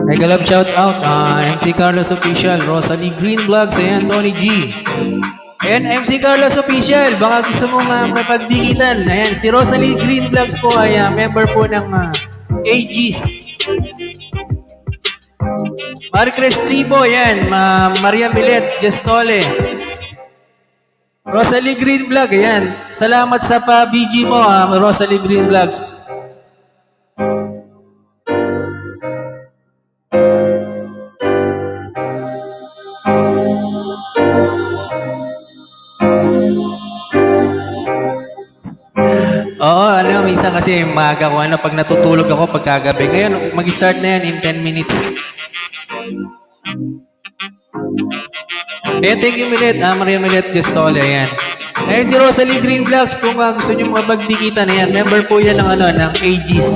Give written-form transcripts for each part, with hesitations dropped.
Hey, Calab, shout out. MC Carlos Official, Rosalie Green Vlogs, ayan, Tony G. Ayan, MC Carlos Official, baka gusto mo mapagdikitan. Ayan, si Rosalie Green Vlogs po ay member po ng AGs. Marcres Tribo, ayan, Maria Milet, Gestole. Rosalie Green Vlog, ayan. Salamat sa pa-BG mo, Rosalie Green Vlogs. Oo, minsan kasi maaga ko, pag natutulog ako pagkagabi. Ngayon, mag-start na yan in 10 minutes. Ayan, thank you, Milet. Maria Milet Gestole, ayan. Ayan si Rosalie Green Vlogs, kung gusto nyo mabagdikitan, ayan, member po yan ng AGs.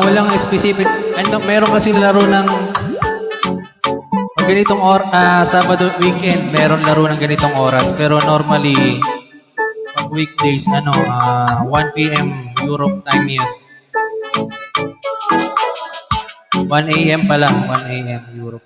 Walang specific. Ano, meron kasi laro ng pag ganitong Sabado weekend, meron laro ng ganitong oras. Pero normally, pag weekdays, 1 p.m. Europe time yan. 1 a.m. pa lang, 1 a.m. Europe.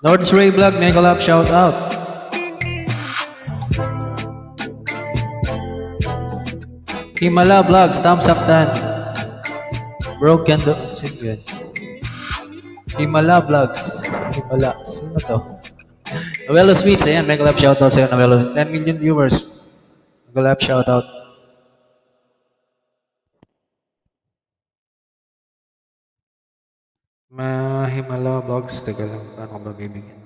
Lord's Ray Vlog, may collab shout out. Himala Vlogs, thumbs up tan. Broken do... Sino yun? Himala Vlogs. Himala. Sino to? Novelo Sweets, ayan, may collab shout out sa'yo, Novelo. 10 million viewers. Collab shout out. Himala Vlogs, teka lang, paano ko ba bibigyan?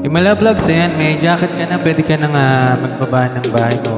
Himala Vlogs, ayan, may jacket ka na, pwede ka nang magbaba ng bahay mo.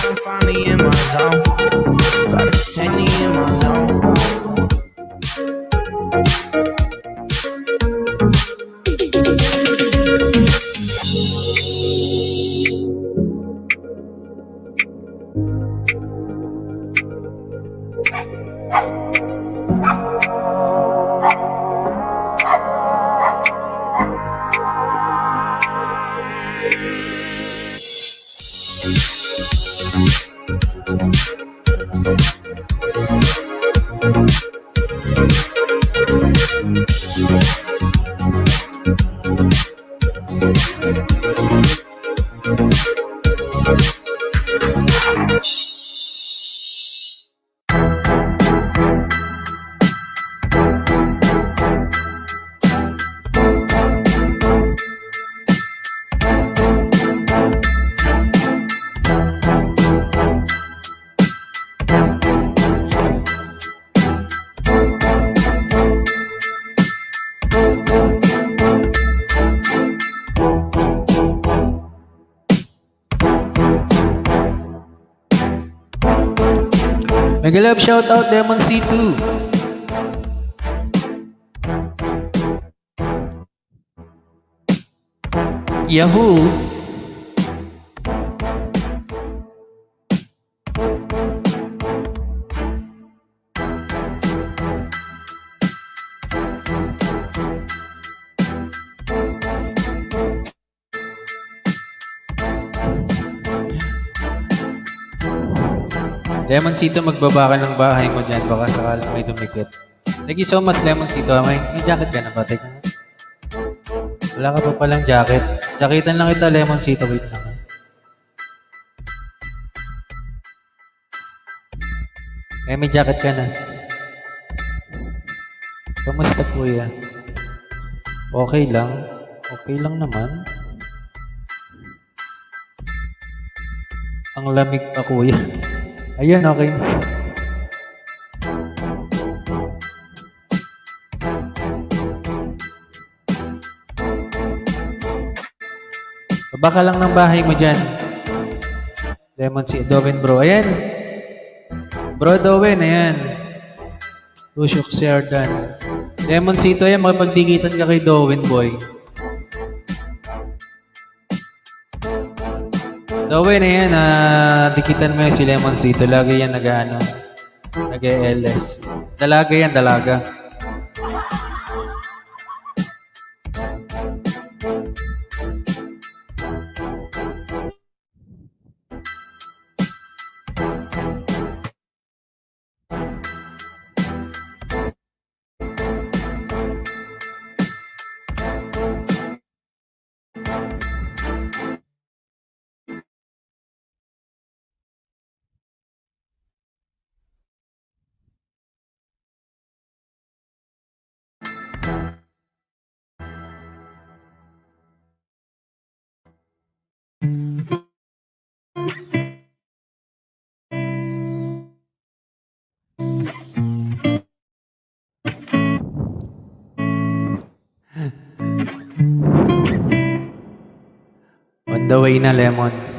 I'm finally in my zone. Got a 10 in my zone. Mega love shout out Lemon C2. Yahoo! Lemon Cito, magbaba ka ng bahay mo dyan. Baka sakalang may dumikit. Thank you so much, Lemon Cito. May jacket ka na ba? Teka. Wala ka pa palang jacket. Jacketan lang kita, Lemon Cito. Wait lang. Eh, may jacket ka na. Kamusta kuya? Okay lang. Okay lang naman. Ang lamig pa kuya. Ayan, okay na. Baba ka lang ng bahay mo dyan. Lemon si Dowen bro. Ayan. Bro Dowen, ayan. Lusyok si Ardan. Lemon Sito yan, makipagdikitan ka kay Dowen boy. Dowen, ayan, dikitan mo yan si Lemon Sito. Lagi yan nag-LS. Dalaga yan, dalaga. On the way na, Lemon.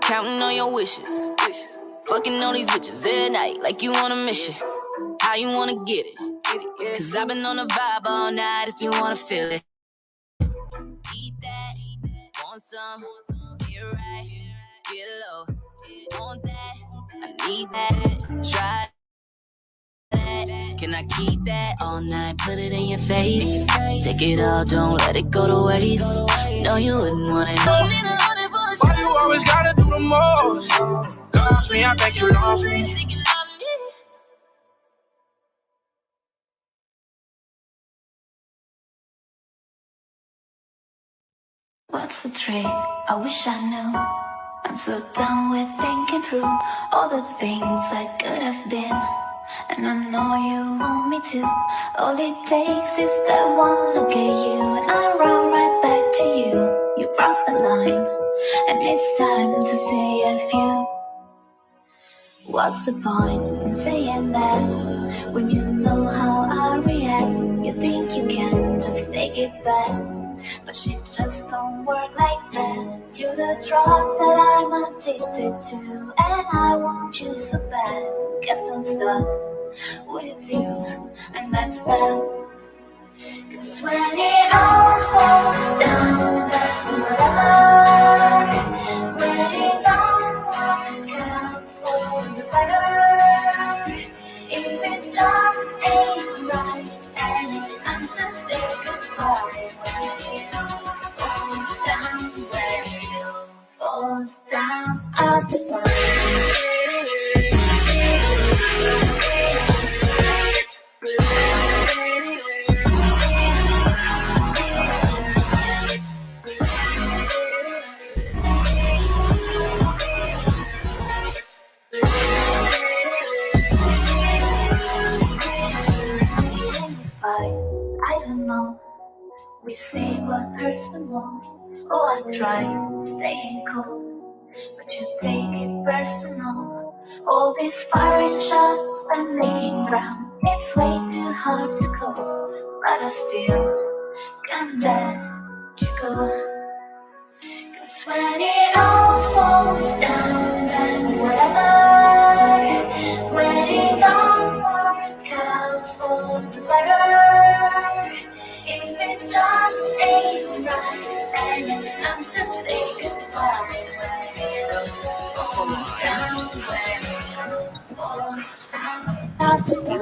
Counting on your wishes. Fucking on these bitches every night like you on a mission. How you wanna get it? Cause I've been on a vibe all night if you wanna feel it. Eat that, want some, get right, get low. Want that, I need that, try that. Can I keep that all night, put it in your face? Take it all, don't let it go to waste. No, you wouldn't want it. Why you always gotta do the most? Lost me, I think you lost me. What's the trick? I wish I knew. I'm so done with thinking through all the things I could have been. And I know you want me to. All it takes is that one look at you, and I run right back to you. You crossed the line, and it's time to say a few. What's the point in saying that when you know how I react? You think you can just take it back, but shit just don't work like that. You're the drug that I'm addicted to, and I want you so bad. Guess I'm stuck with you, and that's that. Cause when it all falls down, then whatever. When it don't work out for the better, if it just ain't right, and it's time to say goodbye. When it all falls down, when it all falls down, I'll be fine. I don't know. We say what hurts the most. Oh, I try staying cool, but you take it personal. All these firing shots and making ground, it's way too hard to call, but I still can't let you go. Cause when it all falls down, then whatever. When it don't work out for the better, if it just ain't right, and it's time to say goodbye. When it all falls down, when it all falls down, I'll be fine.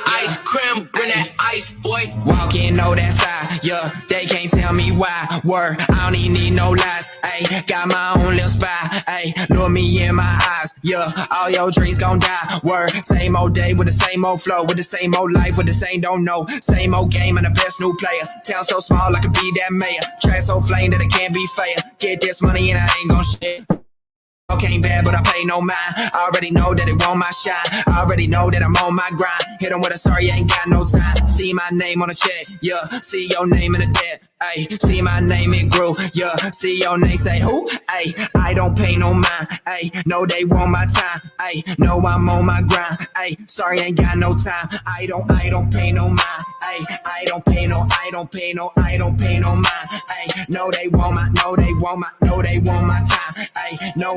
Ice cream, bring that ice, boy. Walk in, know that side, yeah. They can't tell me why. Word, I don't even need no lies. Ayy, got my own little spy. Ayy, look me in my eyes, yeah. All your dreams gon' die. Word, same old day with the same old flow, with the same old life, with the same don't know. Same old game and the best new player. Town so small I could be that mayor. Track so flame that it can't be fair. Get this money and I ain't gon' shit. Ain't bad, but I pay no mind. I already know that it won't my shine. I already know that I'm on my grind. Hit 'em with a sorry, ain't got no time. See my name on the check, yeah. See your name in the debt. Ay, see my name, it grew, yeah. See your name, say who? Ay, I don't pay no mind. Ay, no, they want my time. Ay, no, I'm on my grind. Ay, sorry, ain't got no time. I don't pay no mind. Ay, I don't pay no mind. Ay, no, they want my time. Ay, no,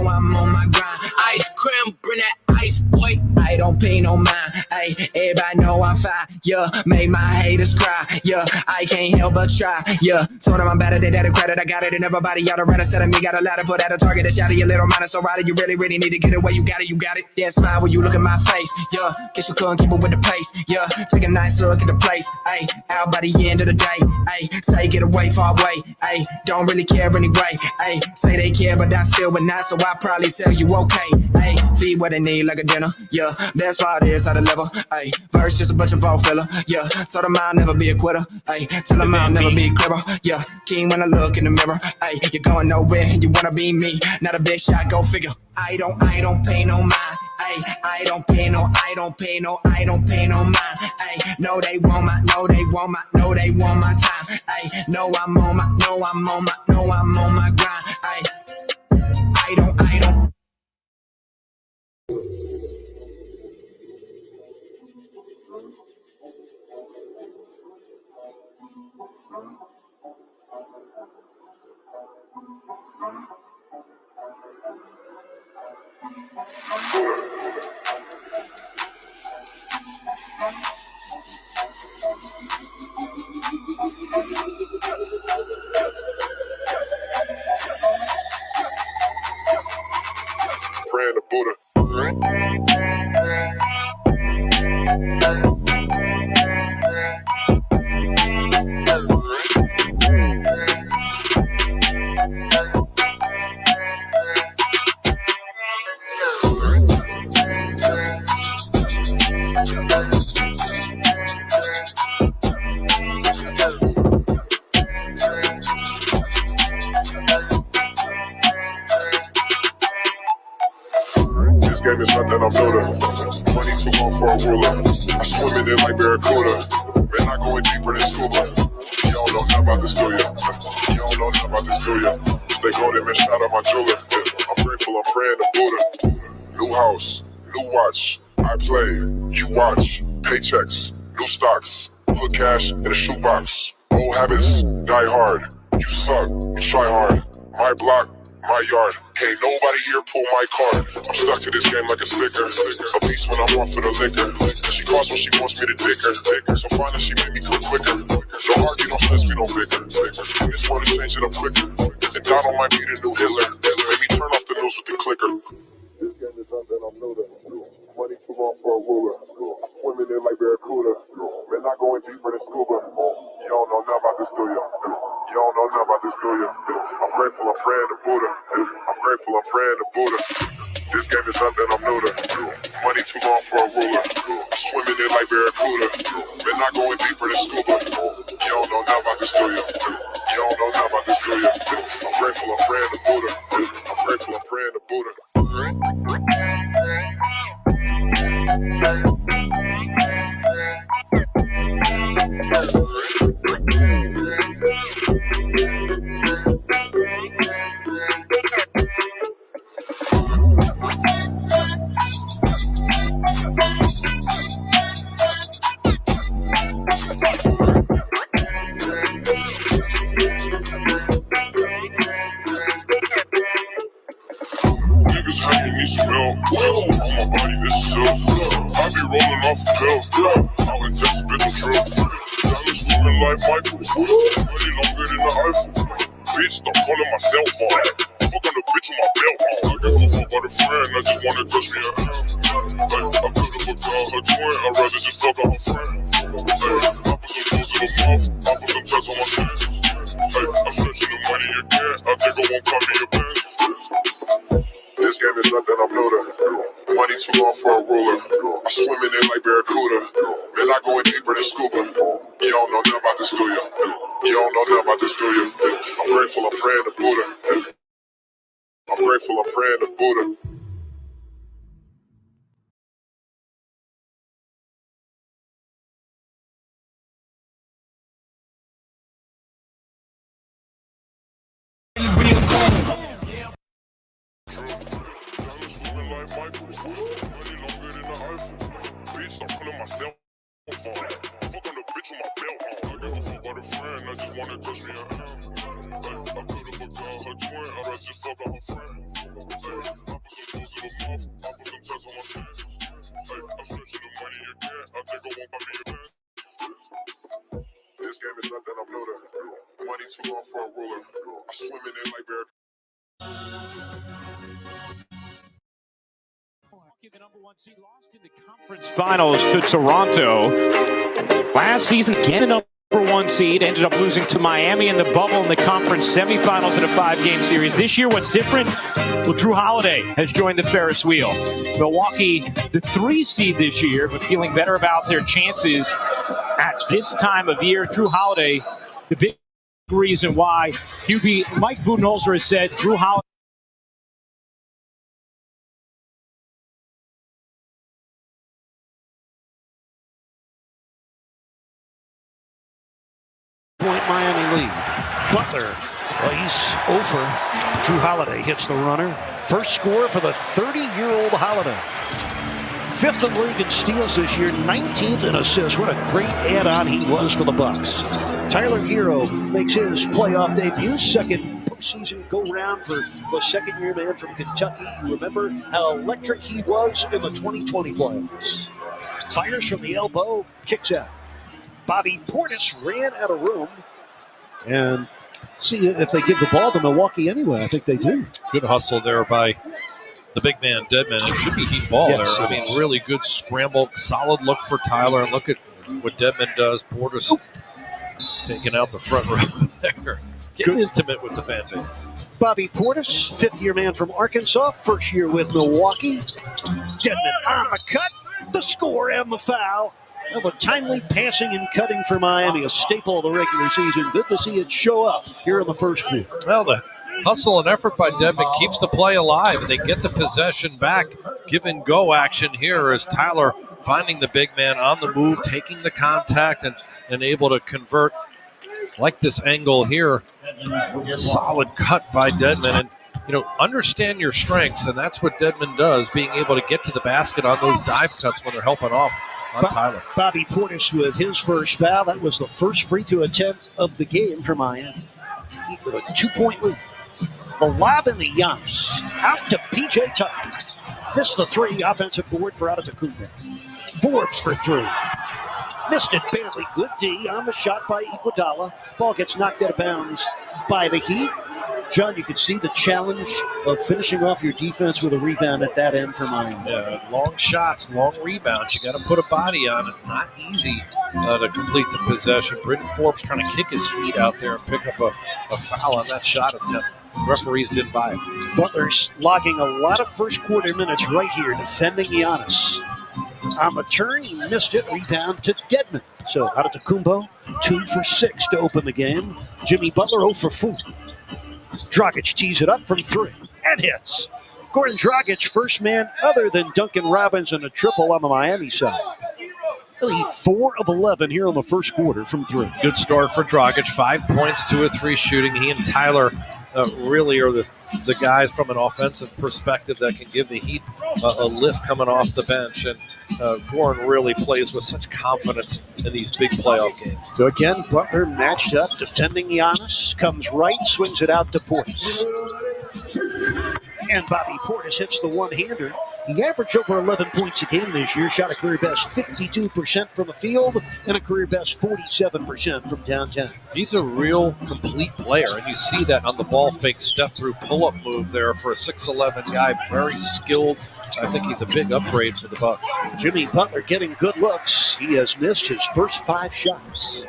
I'm on my grind. Ice cream, bring that ice, boy. I don't pay no mind. Ay, everybody know I'm fire. Yeah, make my haters cry. Yeah, I can't help but try. Yeah, told them I'm better than that. Credit, I got it, and everybody y'all the runner. Said to me, got a ladder, put at a target. That shot of your little mind. So right, you really need to get it where you got it. Then smile when you look at my face. Yeah, guess you couldn't keep up with the pace. Yeah, take a nice look at the place. Ay, out by the end of the day. Ay, say get away, far away. Ay, don't really care anyway. Ay, say they care, but I still would not. So I probably tell you okay. Ay, feed what they need like a dinner. Yeah, that's why it is how the level. Ay, verse just a bunch of all filler. Yeah, told them I'll never be a quitter. Ay, tell them I'll never be clever. Yeah, king when I look in the mirror. Ay, you're going nowhere and you wanna be me. Not a big shot, go figure. I don't pay no mind. Ay, I don't pay no mind. Ay, no, they want my time. Ay, no, I'm on my grind. Ay, I don't. Praying the Buddha. game is nothing, I'm new to. Money too long for a ruler. I swim in it like Barracuda. Man, I going deeper than scuba. You don't know nothing about this, do ya? You don't know nothing about this, do ya? Stay golden, man, shout out my jeweler. I'm grateful, I'm praying to Buddha. New house, new watch. I play, you watch. Paychecks, new stocks. Put cash in a shoebox. Old habits, die hard. You suck, you try hard. My block, my yard. Can't nobody here pull my card. I'm stuck to this game like a sticker. A beast when I'm off for the liquor. She calls when she wants me to dick her. So fine that she made me cook quicker. Don't argue, don't stress me, no bicker. In this world is changing up quicker. And Donald might be the new Hitler. Let me turn off the news with the clicker. This game is nothing, I'm new to. Money too long for a ruler. Swimming in like Barracuda. Man, not going deeper than scuba. You don't know nothing about this, do ya? You don't know nothing about this, do ya? I'm grateful, I'm praying to Buddha. I'm grateful, I'm praying to Buddha. This game is nothing, I'm new to. Money too long for a ruler. Swimming in like Barracuda. Man, not going deeper than scuba. You don't know nothing about this, do ya? You don't know nothing about this, do ya? I'm grateful, I'm praying to Buddha. I'm grateful, I'm praying to Buddha. Niggas hanging need some milk. On my body, this is silk. I be rolling off a pill. Out in Texas, bitch, I'm trill. Diamonds swimming like Michael. Money longer than the Eiffel. Bitch, stop calling my cell phone. Fuck on the bitch with my belt on. I give a fuck about a friend, I just wanna touch me at him. Like, I could've fucked out her twin, I'd rather just fuck out her friend. Hey, I put some clothes in her mouth, I put some tats on my skin. Hey, I'm stretching the money again, I think I won't cut me a pen. This game is nothing, I'm new to. Money too long for a ruler. I swim in it like Barracuda. Man, I going deeper than scuba. You don't know nothing about this, do ya? You don't know nothing about this, do ya? I'm grateful, I'm praying to Buddha. I'm grateful, I'm praying to Buddha. Michael, money longer than the Eiffel. Bitch, stop calling my cell phone. Fuck on the bitch with my belt on. I give a fuck about a friend, I just wanna touch me at him. I could've fucked out her twin, I'd rather just fuck out her friend. I put some clothes in her mouth, I put some tats on my skin. I'm stretching the money again, I think I won't buy me a pen. This game is nothing, I'm new to. Money too long for a ruler. I swim in it like Barracuda. The number 1 seed lost in the conference finals to Toronto. Last season, again, the number 1 seed ended up losing to Miami in the bubble in the conference semifinals in a 5-game series. This year, what's different? Well, Drew Holiday has joined the Ferris wheel. Milwaukee, the 3 seed this year, but feeling better about their chances at this time of year. Drew Holiday, the big reason why QB Mike Budenholzer has said Drew Holiday. Miami lead. Butler, well, he's over. Drew Holiday hits the runner. First score for the 30-year-old Holiday. 5th in league in steals this year, 19th in assists. What a great add-on he was for the Bucks. Tyler Hero makes his playoff debut. Second postseason go-round for the second-year man from Kentucky. You remember how electric he was in the 2020 playoffs. Fires from the elbow, kicks out. Bobby Portis ran out of room. And see if they give the ball to Milwaukee anyway. I think they do. Good hustle there by the big man, Dedmon. It should be heat ball there. I mean, really good scramble. Solid look for Tyler. And look at what Dedmon does. Portis taking out the front row there. Getting intimate with the fan base. Bobby Portis, 5th-year man from Arkansas. First year with Milwaukee. Dedmon on the cut. The score and the foul. Well, the timely passing and cutting for Miami, a staple of the regular season. Good to see it show up here in the first quarter. Well, the hustle and effort by Dedmon keeps the play alive, and they get the possession back. Give and go action here as Tyler finding the big man on the move, taking the contact, and able to convert. Like this angle here, solid cut by Dedmon, and understand your strengths, and that's what Dedmon does, being able to get to the basket on those dive cuts when they're helping off on Tyler. Bobby Portis with his first foul. That was the first free throw attempt of the game for Miami. With a 2-point lead. The lob in the Giannis. Out to P.J. Tucker. Missed the three. Offensive board for Antetokounmpo. Forbes for three. Missed it barely. Good D on the shot by Iguodala. Ball gets knocked out of bounds by the Heat. John, you could see the challenge of finishing off your defense with a rebound at that end for Miami. Yeah, long shots, long rebounds. You got to put a body on it. Not easy to complete the possession. Britton Forbes trying to kick his feet out there and pick up a foul on that shot attempt. Referees didn't buy it. Butler's logging a lot of first quarter minutes right here, defending Giannis. On the turn, he missed it. Rebound to Dedmon. So Antetokounmpo, 2 for 6 to open the game. Jimmy Butler 0 for 4. Dragic tees it up from 3 and hits. Goran Dragic, first man other than Duncan Robinson, a triple on the Miami side. He's 4 of 11 here in the first quarter from 3. Good start for Dragic. 5 points, 2 of 3 shooting. He and Tyler really are the guys from an offensive perspective that can give the Heat a lift coming off the bench. And Goran really plays with such confidence in these big playoff games. So again, Butler matched up, defending Giannis. Comes right, swings it out to Portis. And Bobby Portis hits the one-hander. He averaged over 11 points a game this year, shot a career best 52% from the field and a career best 47% from downtown. He's a real complete player, and you see that on the ball fake step-through pull-up move there for a 6'11 guy, very skilled. I think he's a big upgrade for the Bucks. Jimmy Butler getting good looks. He has missed his first 5 shots.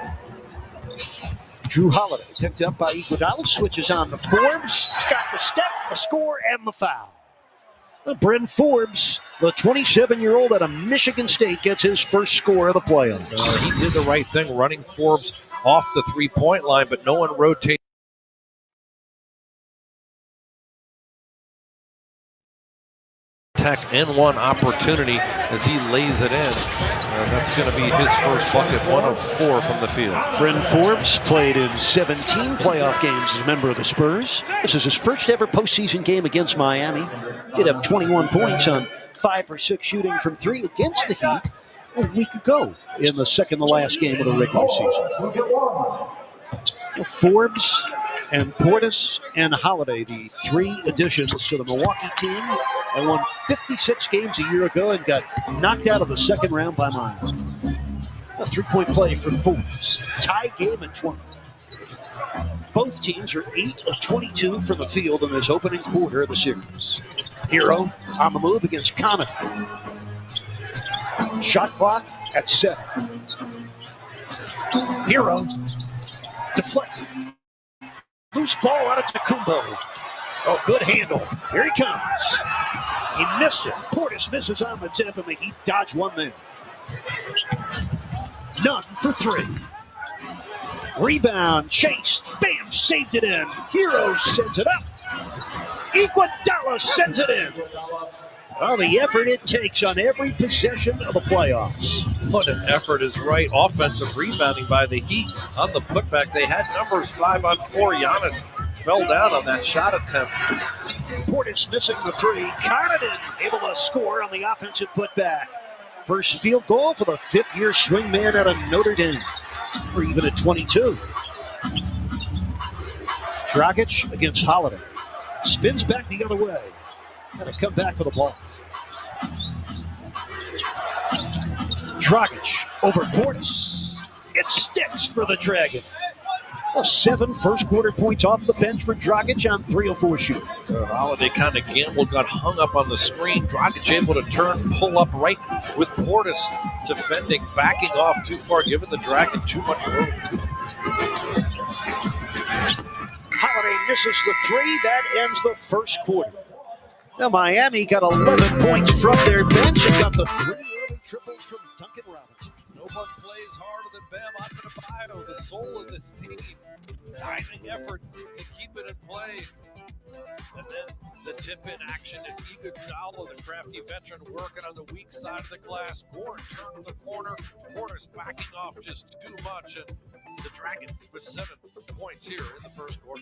Drew Holiday picked up by Iguodala, switches on to Forbes. Got the step, the score, and the foul. Bryn Forbes, the 27-year-old out of Michigan State, gets his first score of the playoffs. He did the right thing, running Forbes off the three-point line, but no one rotated. And one opportunity as he lays it in. That's going to be his first bucket, 1 of 4 from the field. Bryn Forbes played in 17 playoff games as a member of the Spurs. This is his first ever postseason game against Miami. Did have 21 points on 5 for 6 shooting from 3 against the Heat a week ago in the second to last game of the regular season. Forbes and Portis and Holiday, the 3 additions to the Milwaukee team. They won 56 games a year ago and got knocked out of the second round by Miami. A 3-point play for Forbes. Tie game at 20. Both teams are 8 of 22 from the field in this opening quarter of the series. Hero on the move against Connaughton. Shot clock at 7. Hero deflected. Loose ball out of Antetokounmpo. Oh, good handle. Here he comes. He missed it. Portis misses on the tip, and the Heat dodge one there. None for 3. Rebound, chase, bam, saved it in. Hero sends it up. Iguodala sends it in. Oh, the effort it takes on every possession of the playoffs. What an effort is right. Offensive rebounding by the Heat on the putback. They had numbers 5 on 4. Giannis fell down on that shot attempt. Portis missing the 3. Connaughton able to score on the offensive putback. First field goal for the 5th-year swingman out of Notre Dame. Or even at 22. Dragic against Holiday. Spins back the other way. Got to come back for the ball. Dragic over Portis. It sticks for the Dragon. 7 first quarter points off the bench for Dragic on 3 of 4 shooting. Holiday kind of gambled, got hung up on the screen. Dragic able to turn, pull up right with Portis defending, backing off too far, giving the Dragon too much room. Holiday misses the 3. That ends the first quarter. Now Miami got 11 points from their bench and got the 3 early triples from Duncan Robinson. No one plays harder than Bam Adebayo, the soul of this team. Diving effort to keep it in play. And then the tip-in action is Iguodala, the crafty veteran, working on the weak side of the glass. Gordon turned the corner. Porter's backing off just too much. And the Dragons with 7 points here in the first quarter.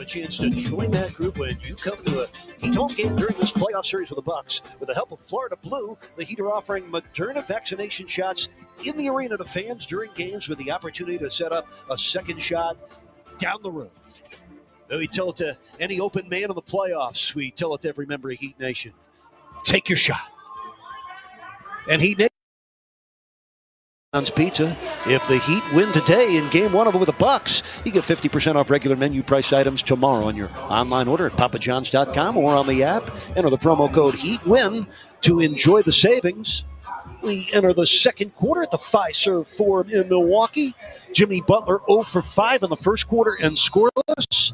Chance to join that group when you come to a Heat home game during this playoff series with the Bucks. With the help of Florida Blue, the Heat are offering Moderna vaccination shots in the arena to fans during games with the opportunity to set up a second shot down the road. We tell it to any open man in the playoffs. We tell it to every member of Heat Nation. Take your shot. And Heat Nation Pizza. If the Heat win today in Game 1 of it with the Bucks, you get 50% off regular menu priced items tomorrow on your online order at papajohns.com or on the app. Enter the promo code HEATWIN to enjoy the savings. We enter the second quarter at the Fiserv Forum in Milwaukee. Jimmy Butler 0 for 5 in the first quarter and scoreless.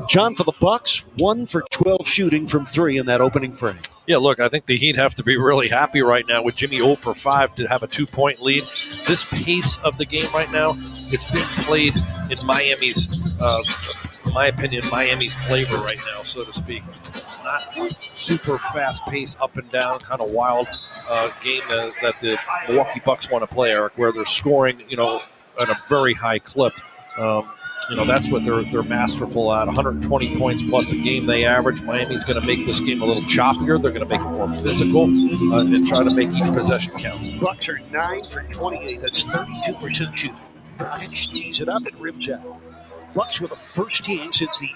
John for the Bucks, 1 for 12 shooting from 3 in that opening frame. Yeah, look, I think the Heat have to be really happy right now with Jimmy 0 for 5 to have a 2-point lead. This pace of the game right now, it's being played in Miami's, in my opinion, Miami's flavor right now, so to speak. It's not super fast pace, up and down, kind of wild game that the Milwaukee Bucks want to play, Eric, where they're scoring, at a very high clip. That's what they're masterful at. 120 points plus a game they average. Miami's going to make this game a little choppier. They're going to make it more physical and try to make each possession count. Bucks are 9 for 28. That's 32% shooting. Dragic tees it up and rims out. Bucks were the first team since the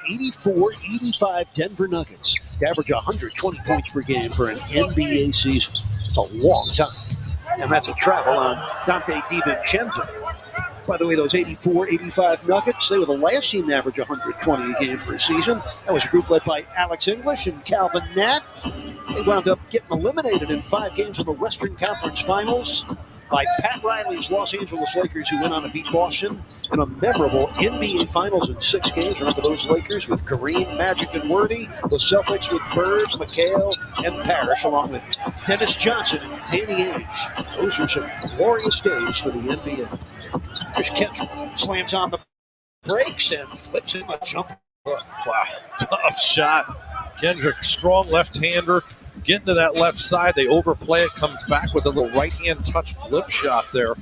84-85 Denver Nuggets to average 120 points per game for an NBA season. It's a long time. And that's a travel on Dante DiVincenzo. By the way, those 84-85 Nuggets, they were the last team to average 120 a game for a season. That was a group led by Alex English and Calvin Nat. They wound up getting eliminated in 5 games in the Western Conference Finals by Pat Riley's Los Angeles Lakers, who went on to beat Boston in a memorable NBA Finals in 6 games. Remember those Lakers with Kareem, Magic, and Worthy? The Celtics with Bird, McHale, and Parrish, along with Dennis Johnson and Danny Ainge. Those were some glorious days for the NBA. Chris Ketchum slams on the brakes and flips in a jumper. Wow, tough shot. Kendrick, strong left-hander, getting to that left side. They overplay it, comes back with a little right-hand touch flip shot there.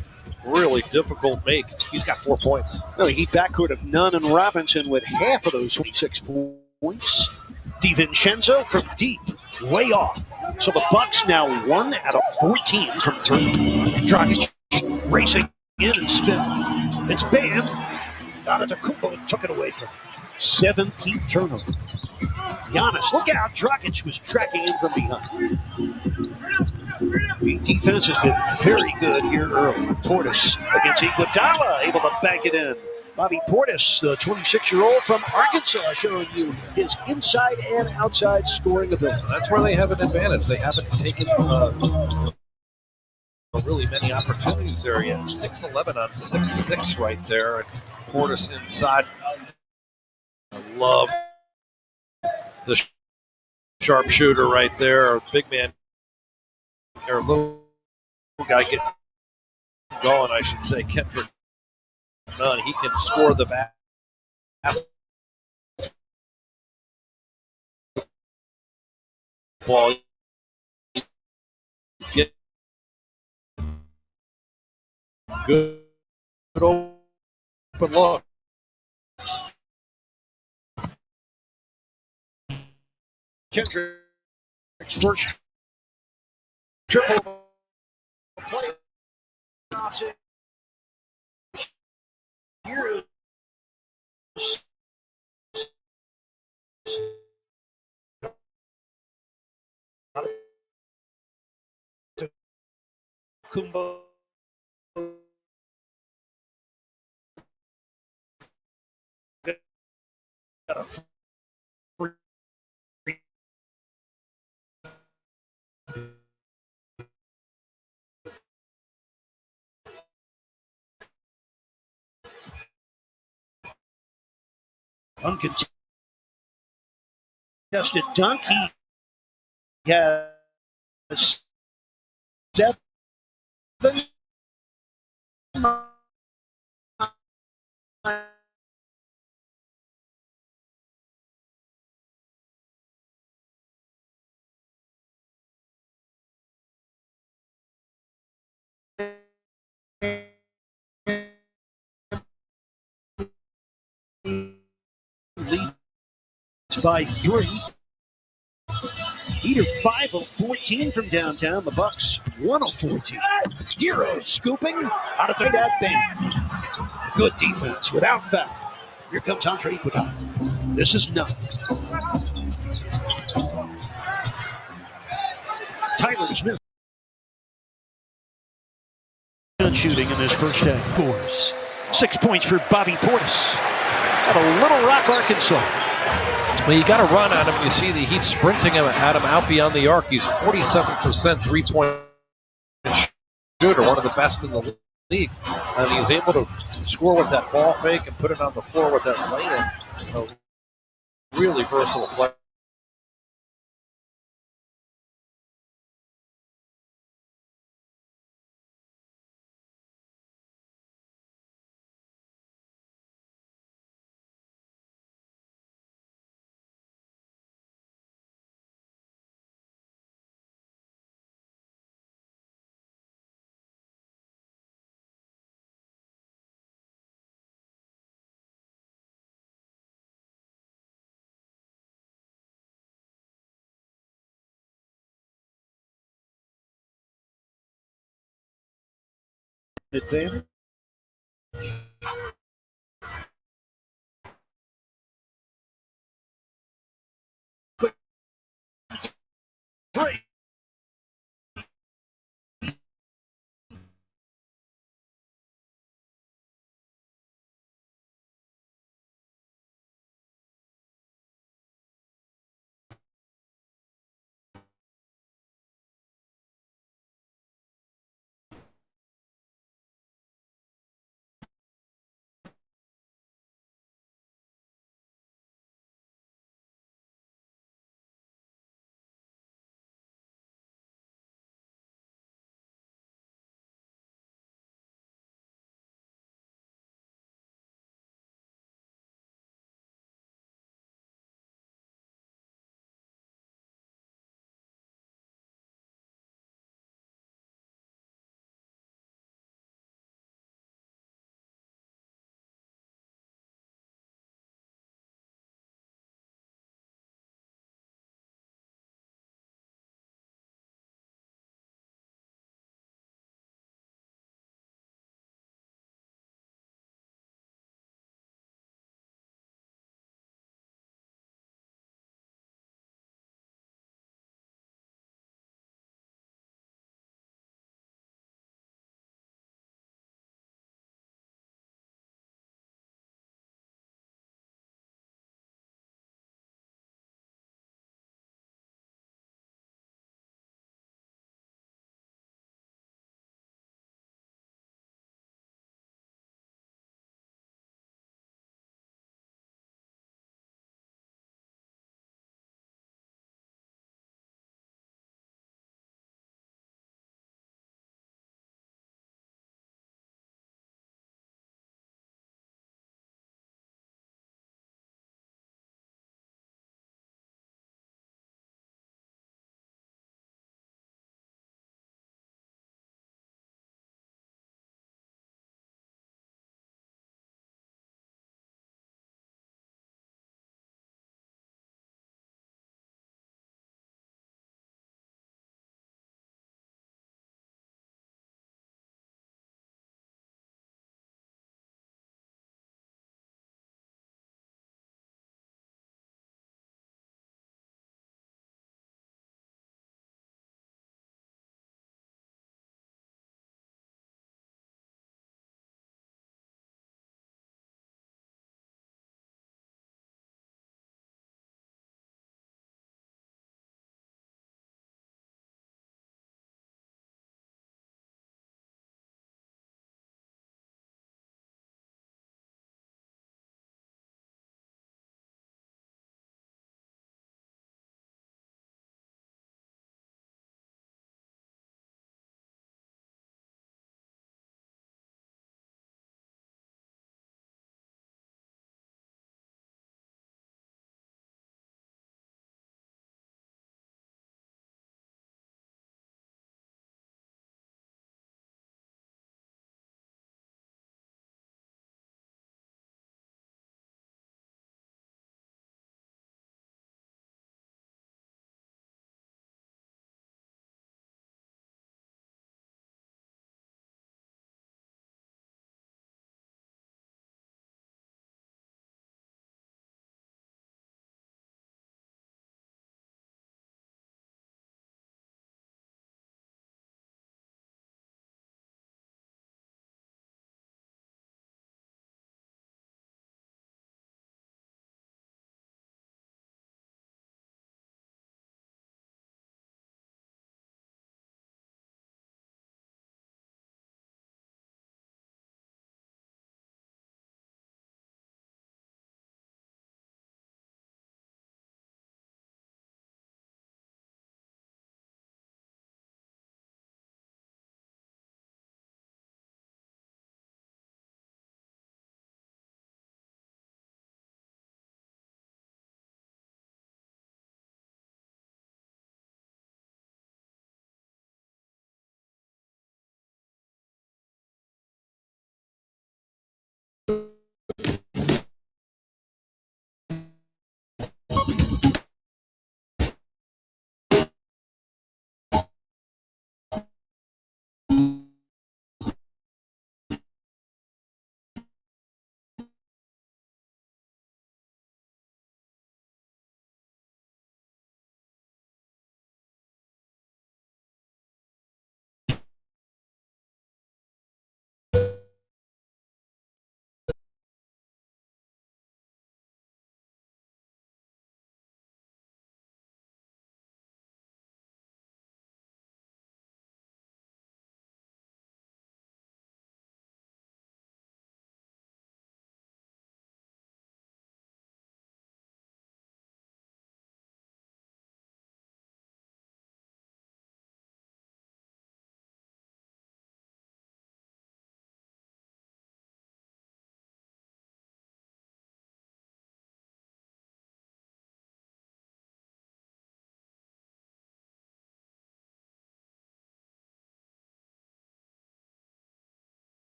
Really difficult make. He's got 4 points. No, he backcourt of Nunn and Robinson with half of those 26 points. DiVincenzo from deep, way off. So the Bucks now 1 out of 14 from three. Dragic racing in and spin. It's Bam. Antetokounmpo took it away from him. 7th turnover. Giannis, look out. Dragic was tracking in from behind. The defense has been very good here early. Portis against Iguodala, able to bank it in. Bobby Portis, the 26-year-old from Arkansas, showing you his inside and outside scoring ability. That's where they have an advantage. They haven't taken really many opportunities there yet. 6-11 on 6-6 right there. And Portis inside. I love the sharpshooter right there. Big man, or little guy getting going, I should say. Kendrick Nunn. He can score the ball. Get good open look. Kendrick's first triple play. Here is Kumbo. Got a free. Uncontested dunk. He has 7. Leads by 3. Heater 5 of 14 from downtown. The Bucks 1 of 14. Hero scooping out of that band. Good defense without foul. Here comes Andre Iguodala. This is Nunn. Tyler Smith. Shooting in this first half. Fours. 6 points for Bobby Portis. Out of Little Rock, Arkansas. Well, you got to run at him. You see the Heat sprinting at him out beyond the arc. He's 47% three-point shooter, one of the best in the league. And he's able to score with that ball fake and put it on the floor with that lay-in. A really versatile player. Advantage. Three.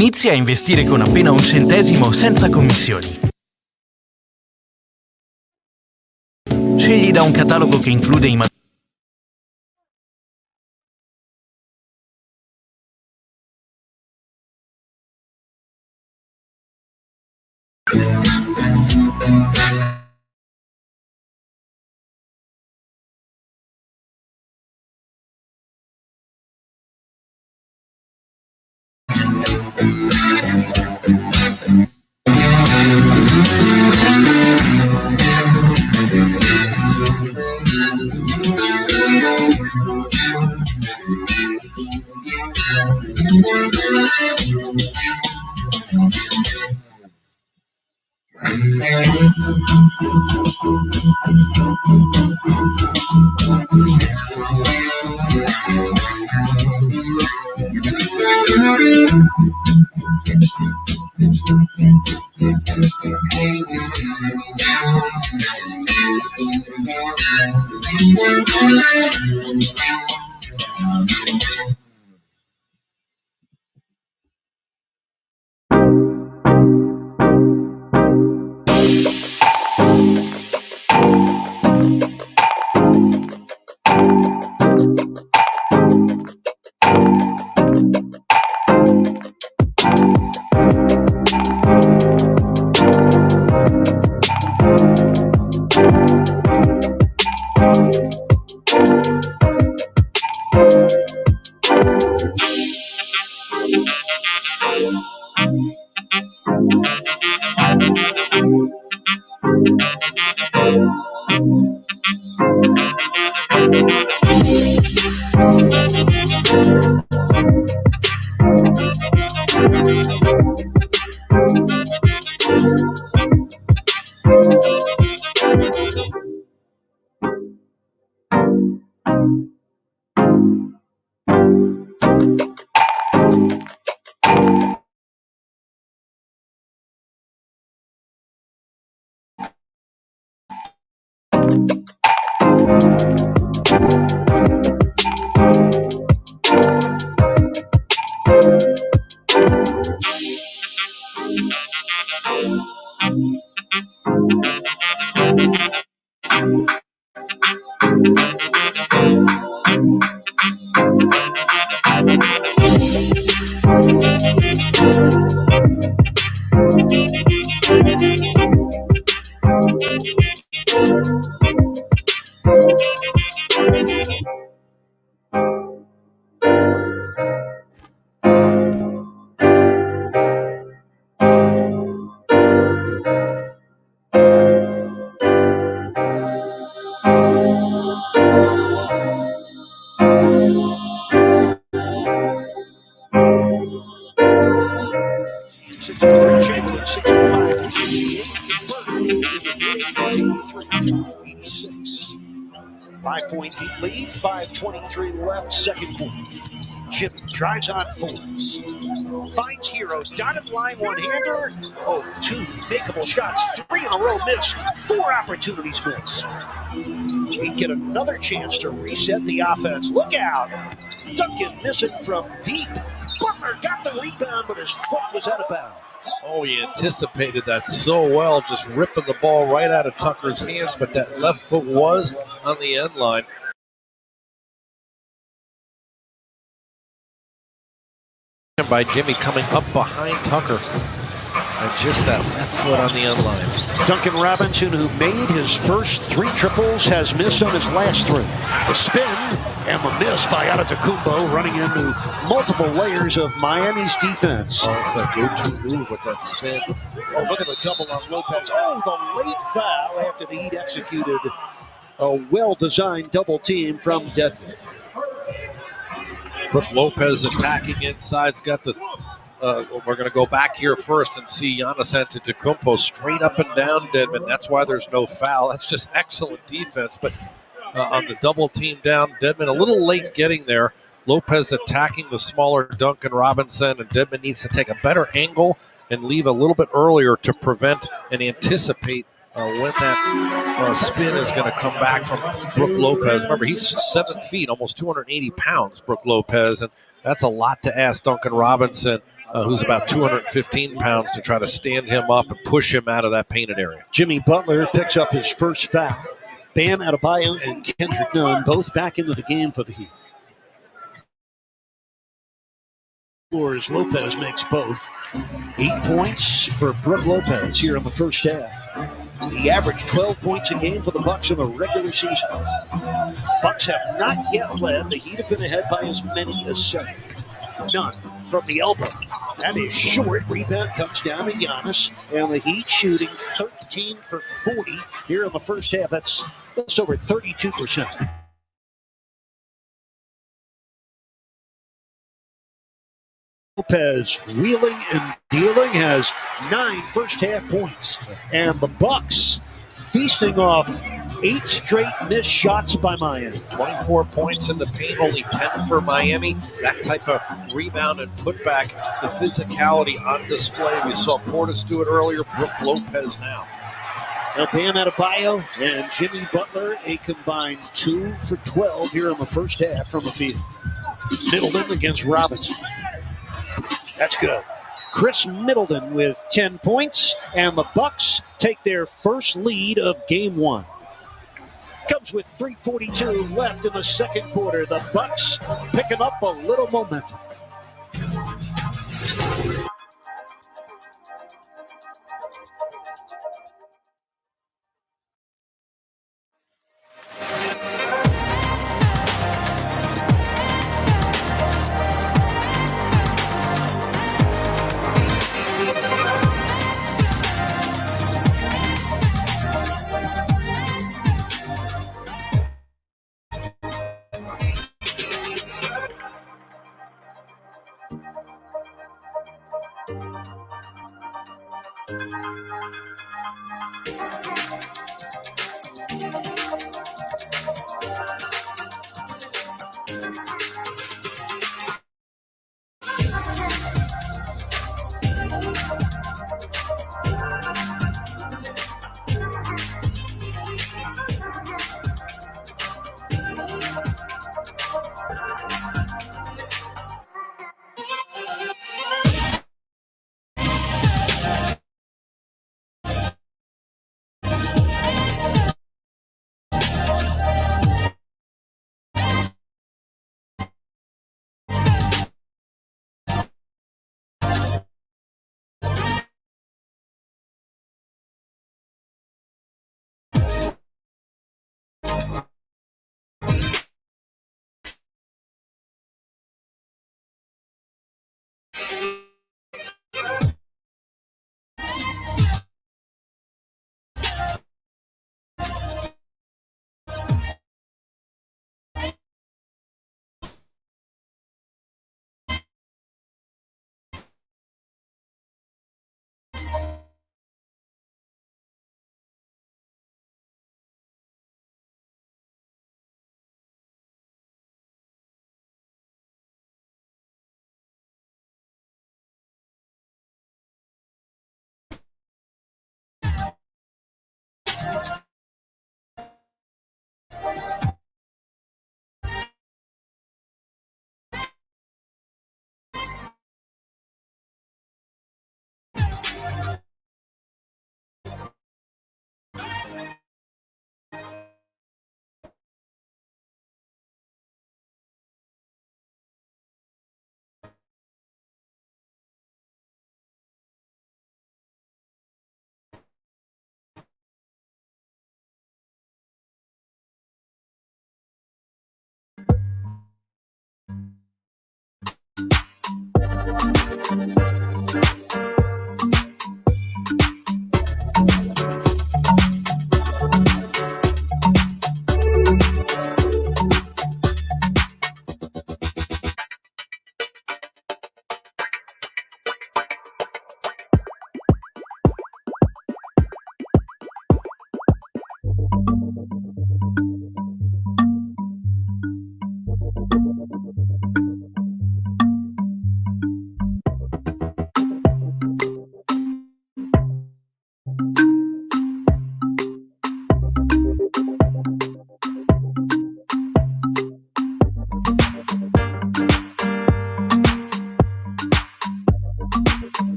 Inizia a investire con appena un centesimo senza commissioni. Scegli da un catalogo che include i Five-point lead, 5:23 left, second quarter. Chip drives on fours. Finds Hero, dotted line one-hander. Oh, two makeable shots, 3 in a row missed, 4 opportunities missed. We get another chance to reset the offense. Look out! Duncan missing from deep. Butler got the rebound, but his foot was out of bounds. Oh, he anticipated that so well, just ripping the ball right out of Tucker's hands, but that left foot was on the end line. By Jimmy coming up behind Tucker. And just that left foot on the end line. Duncan Robinson, who made his first 3 triples, has missed on his last 3. The spin and the miss by Antetokounmpo, running into multiple layers of Miami's defense. Oh, it's that go-to move with that spin. Oh, look at the double on Lopez. Oh, the late foul after the Heat executed a well-designed double team from Dedmon. Brook Lopez attacking inside's got the we're going to go back here first and see Giannis Antetokounmpo straight up and down Dedmon. That's why there's no foul. That's just excellent defense. But on the double team down, Dedmon a little late getting there. Lopez attacking the smaller Duncan Robinson, and Dedmon needs to take a better angle and leave a little bit earlier to prevent and anticipate when that spin is going to come back from Brook Lopez. Remember, he's 7 feet, almost 280 pounds, Brook Lopez, and that's a lot to ask Duncan Robinson who's about 215 pounds, to try to stand him up and push him out of that painted area. Jimmy Butler picks up his first foul. Bam Adebayo and Kendrick Nunn both back into the game for the Heat. As Lopez makes both. 8 points for Brook Lopez here in the first half. He averaged 12 points a game for the Bucks in the regular season. Bucks have not yet led. The Heat have been ahead by as many as 7. Nunn from the elbow. That is short. Rebound comes down to Giannis. And the Heat shooting 13 for 40 here in the first half. That's over 32%. Lopez wheeling and dealing has 9 first-half points. And the Bucks feasting off 8 straight missed shots by Miami. 24 points in the paint, only 10 for Miami. That type of rebound and putback, the physicality on display. We saw Portis do it earlier, Brook Lopez now. Now Bam Adebayo and Jimmy Butler, a combined 2 for 12 here in the first half from the field. Middleton against Robinson. That's good. Chris Middleton with 10 points, and the Bucks take their first lead of Game 1. Comes with 3:42 left in the second quarter. The Bucks picking up a little momentum.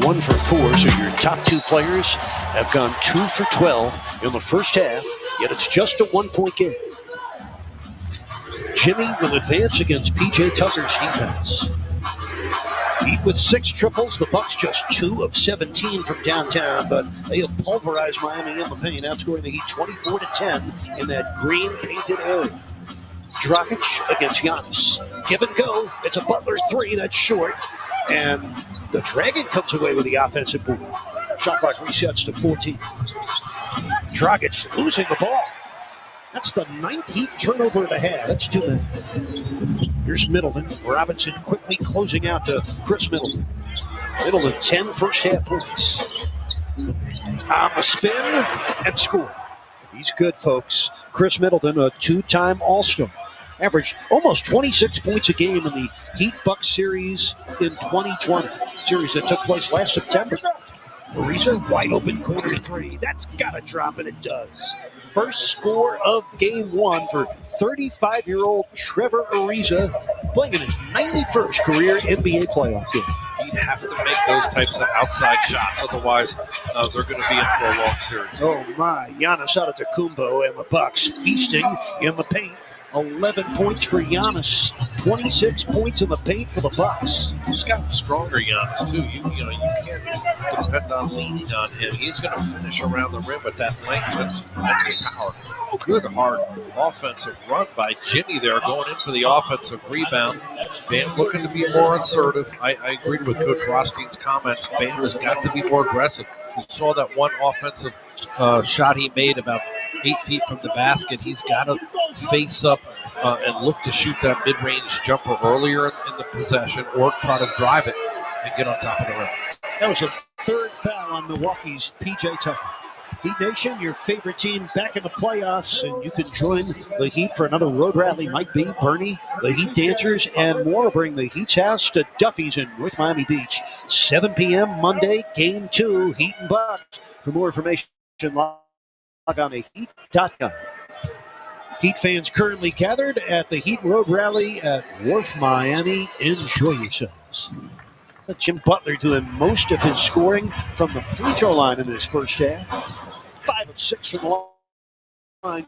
1 for 4, so your top 2 players have gone 2 for 12 in the first half, yet it's just a 1-point game. Jimmy will advance against P.J. Tucker's defense. Heat with 6 triples. The Bucks just 2 of 17 from downtown, but they have pulverized Miami in the paint, outscoring the Heat 24-10 in that green painted area. Dragic against Giannis. Give and go. It's a Butler 3 that's short, and the Dragon comes away with the offensive board. Shot clock resets to 14. Dragic losing the ball. That's the 9th Heat turnover of the half. That's too many. Here's Middleton. Robinson quickly closing out to Chris Middleton. Middleton 10 first half points. On the spin and score. He's good, folks. Chris Middleton, a 2-time All-Star. Averaged almost 26 points a game in the Heat-Bucks series in 2020. Series that took place last September. Ariza, wide open corner 3. That's got to drop, and it does. First score of game 1 for 35-year-old Trevor Ariza, playing in his 91st career NBA playoff game. He'd have to make those types of outside shots, otherwise they're going to be in for a long series. Oh my, Giannis Antetokounmpo and the Bucks feasting in the paint. 11 points for Giannis, 26 points in the paint for the Bucks. He's gotten stronger, Giannis, too. You can't depend on leaning on him. He's going to finish around the rim with that length. That's his power. Good, hard offensive run by Jimmy there, going in for the offensive rebound. Bam looking to be more assertive. I agreed with Coach Rothstein's comments. Bam has got to be more aggressive. We saw that one offensive shot he made about 8 feet from the basket. He's got to face up and look to shoot that mid-range jumper earlier in the possession, or try to drive it and get on top of the rim. That was a 3rd foul on Milwaukee's P.J. Tucker. Heat Nation, your favorite team back in the playoffs, and you can join the Heat for another road rally. Mike B, Bernie, the Heat Dancers, and more. Bring the Heat's house to Duffy's in North Miami Beach. 7 p.m. Monday, Game 2, Heat and Bucks. For more information, log on to heat.com. Heat fans currently gathered at the Heat Road Rally at Wharf, Miami. Enjoy yourselves. Jim Butler doing most of his scoring from the free throw line in this first half. 5 of 6 from the line.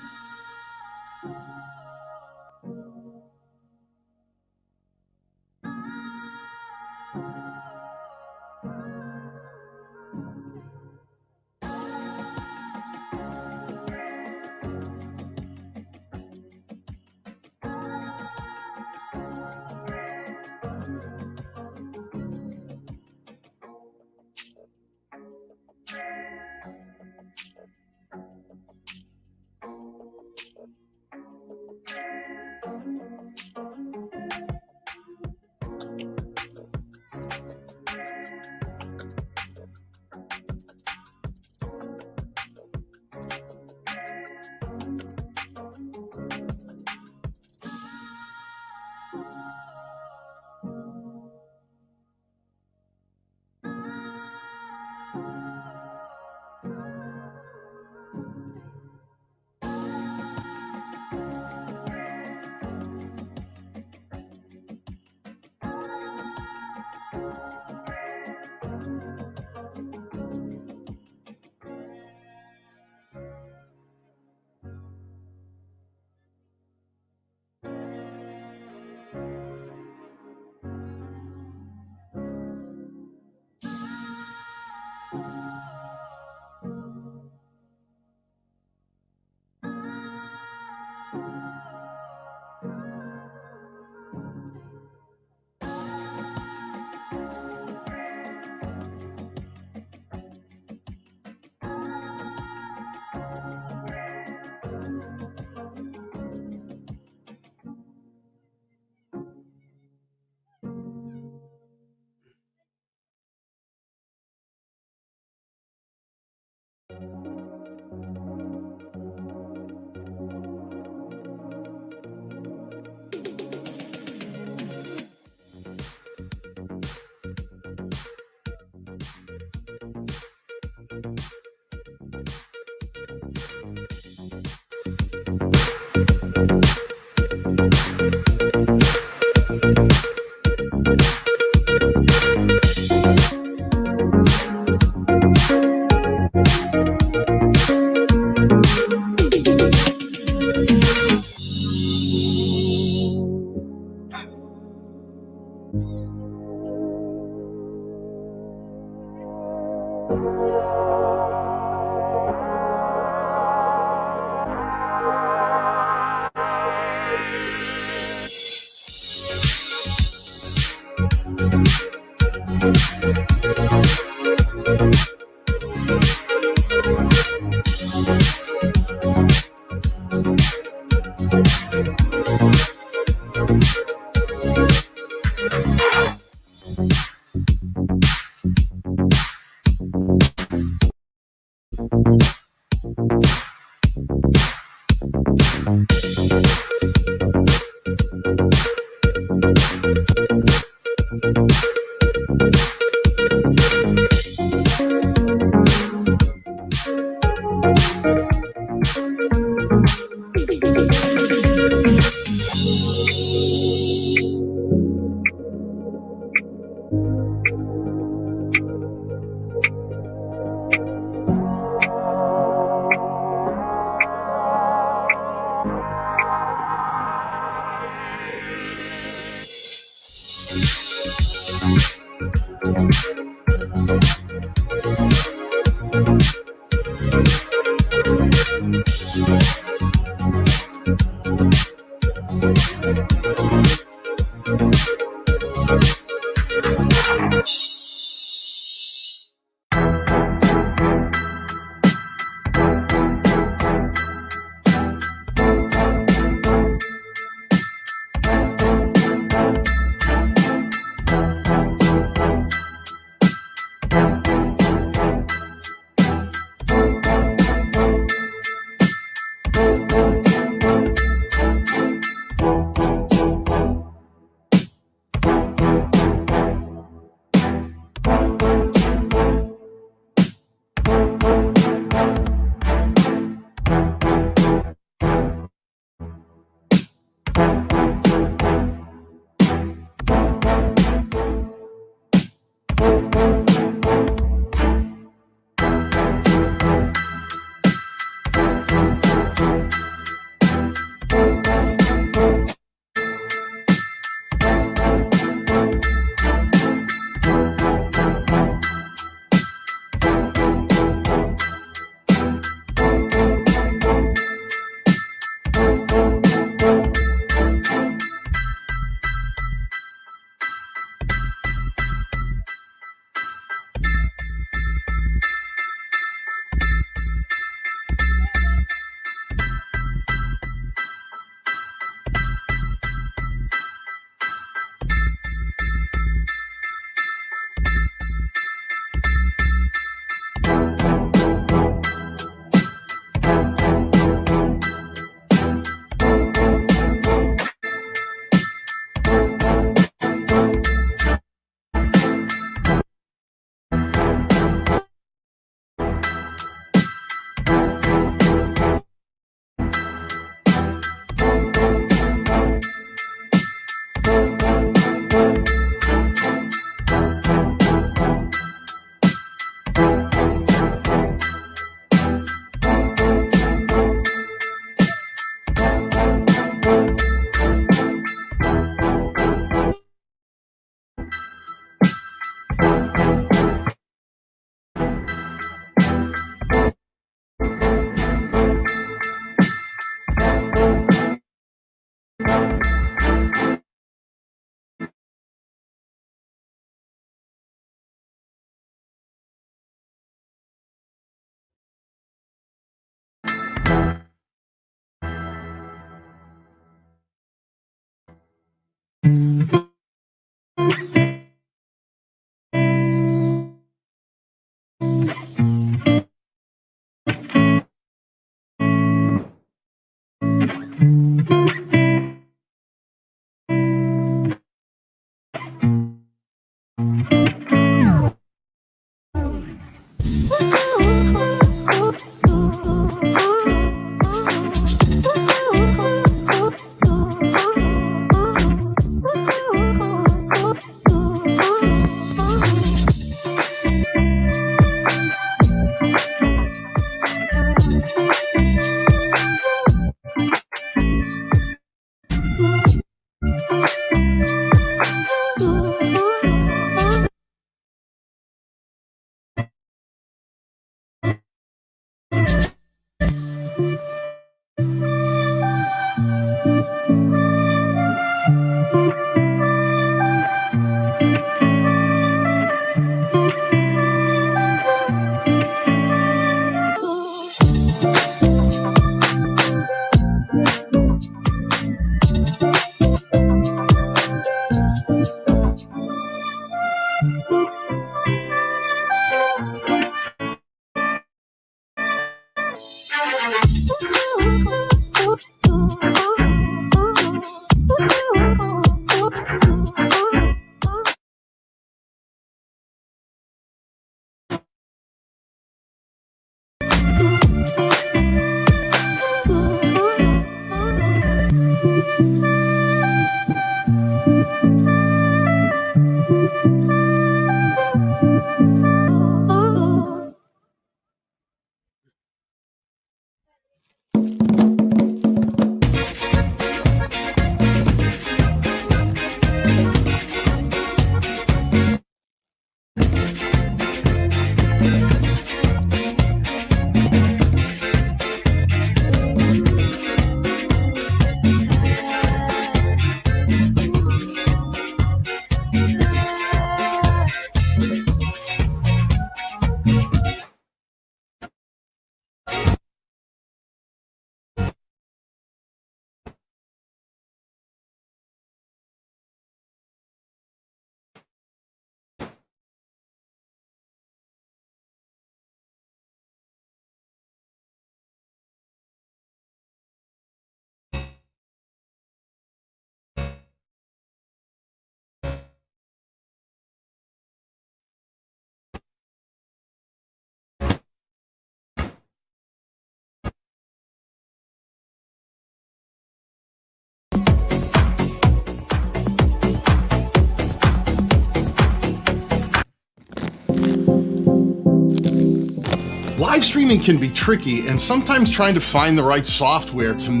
streaming can be tricky, and sometimes trying to find the right software to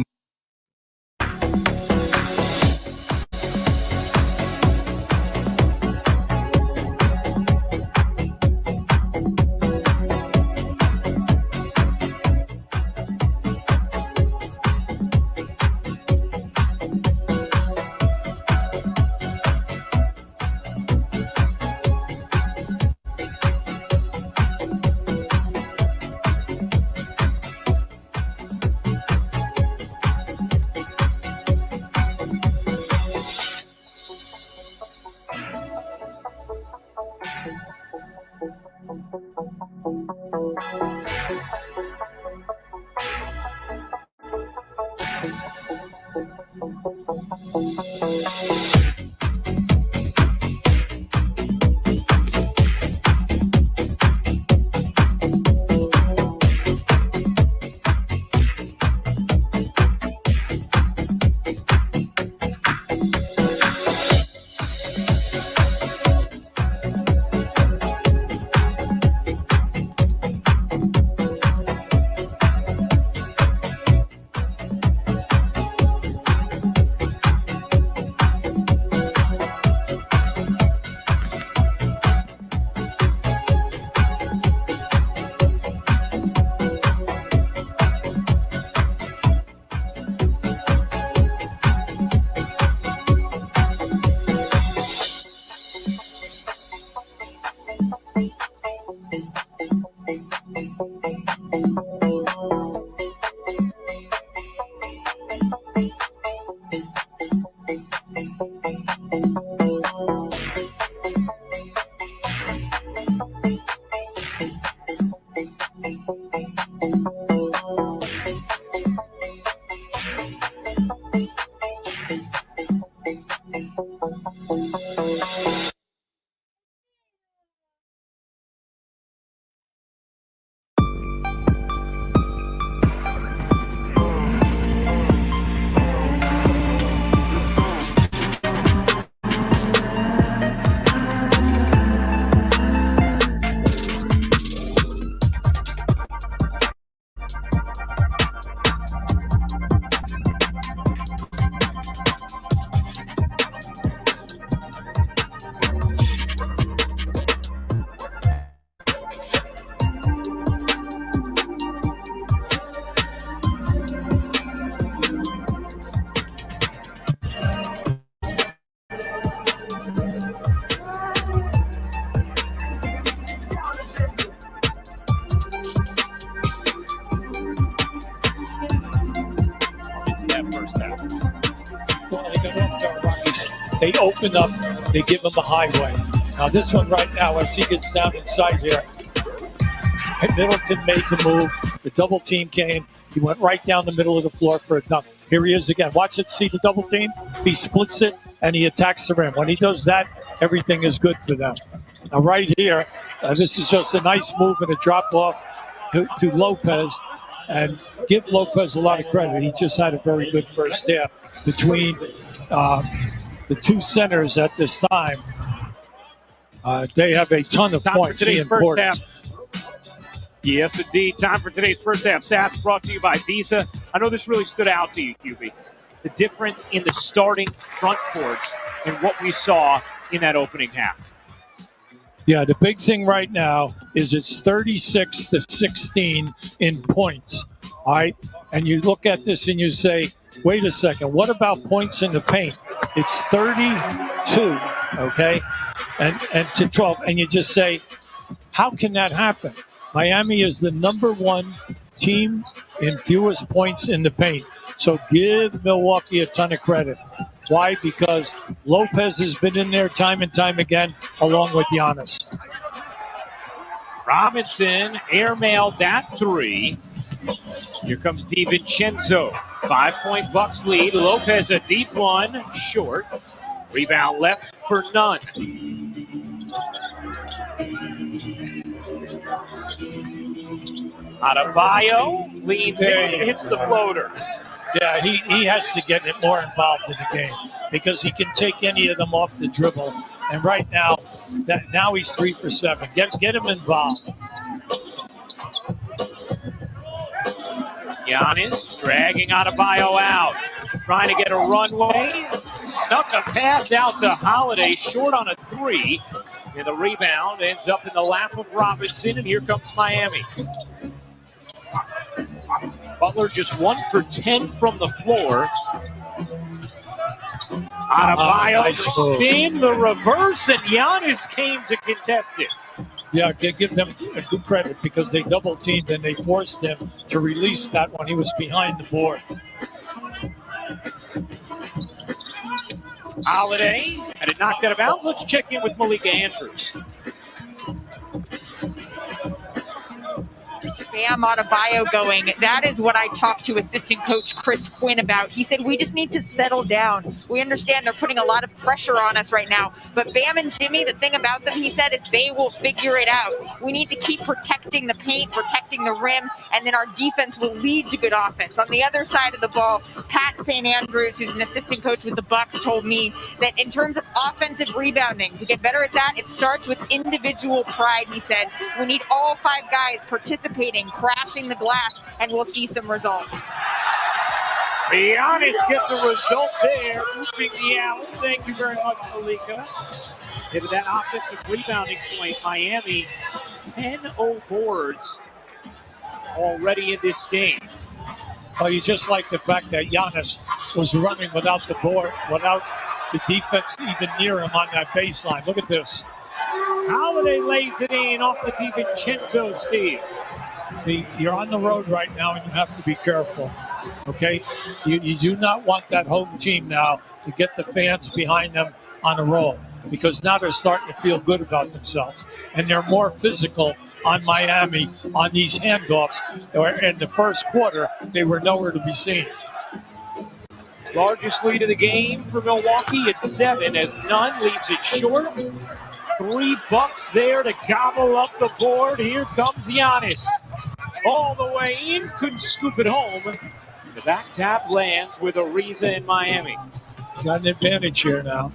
They open up, they give him the highway. Now this one right now, as he gets down inside here, Middleton made the move. The double team came. He went right down the middle of the floor for a dunk. Here he is again. Watch it, see the double team. He splits it and he attacks the rim. When he does that, everything is good for them. Now right here, this is just a nice move and a drop off to Lopez, and give Lopez a lot of credit. He just had a very good first half between the two centers at this time. They have a ton of points. Today's first half. Yes, indeed. Time for today's first half stats brought to you by Visa. I know this really stood out to you, QB. The difference in the starting front courts and what we saw in that opening half. Yeah, the big thing right now is it's 36-16 in points. All right. And you look at this and you say, wait a second, what about points in the paint? It's 32, okay, and to 12. And you just say, how can that happen? Miami is the #1 team in fewest points in the paint. So give Milwaukee a ton of credit. Why? Because Lopez has been in there time and time again, along with Giannis. Robinson airmailed that three. Here comes DiVincenzo. 5-point Bucks lead. Lopez a deep one, short. Rebound left for none. Adebayo leans in, hits the floater. Yeah, he has to get more involved in the game because he can take any of them off the dribble. And right now, now he's 3 for 7. Get him involved. Giannis dragging Adebayo out. Trying to get a runway. Snuck a pass out to Holiday, short on a three. And the rebound ends up in the lap of Robinson, and here comes Miami. Butler just 1 for 10 from the floor. Adebayo, nice the spin, the reverse, and Giannis came to contest it. Yeah, give them good credit because they double teamed and they forced him to release that when he was behind the board. Holiday had it knocked out of bounds. Let's check in with Malika Andrews. Bam Adebayo going. That is what I talked to assistant coach Chris Quinn about. He said, we just need to settle down. We understand they're putting a lot of pressure on us right now. But Bam and Jimmy, the thing about them, he said, is they will figure it out. We need to keep protecting the paint, protecting the rim, and then our defense will lead to good offense. On the other side of the ball, Pat St. Andrews, who's an assistant coach with the Bucks, told me that in terms of offensive rebounding, to get better at that, it starts with individual pride, he said. We need all 5 guys participating, crashing the glass, and we'll see some results. Giannis gets the result there, moving the alley. Thank you very much, Malika. Into that offensive rebounding point, Miami 10-0 boards already in this game. Well, you just like the fact that Giannis was running without the board, without the defense even near him on that baseline. Look at this. Holiday lays it in off the DiVincenzo steal. You're on the road right now, and you have to be careful, okay? You do not want that home team now to get the fans behind them on a roll because now they're starting to feel good about themselves, and they're more physical on Miami on these handoffs. In the first quarter, they were nowhere to be seen. Largest lead of the game for Milwaukee at 7 as Nunn leaves it short. 3 bucks there to gobble up the board. Here comes Giannis. All the way in, couldn't scoop it home. The back tap lands with Ariza in Miami. Got an advantage here now.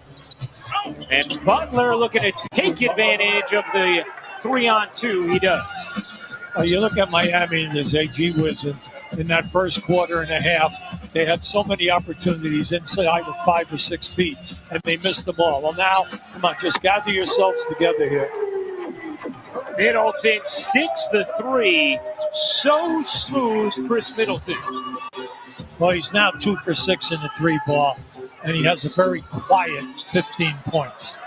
And Butler looking to take advantage of the 3-on-2. He does. You look at Miami and there's AG Wizards in that first quarter and a half. They had so many opportunities inside of 5 or 6 feet, and they missed them all. Well, now, come on, just gather yourselves together here. Middleton sticks the 3. So smooth, Chris Middleton. Well, he's now 2 for 6 in the 3 ball, and he has a very quiet 15 points.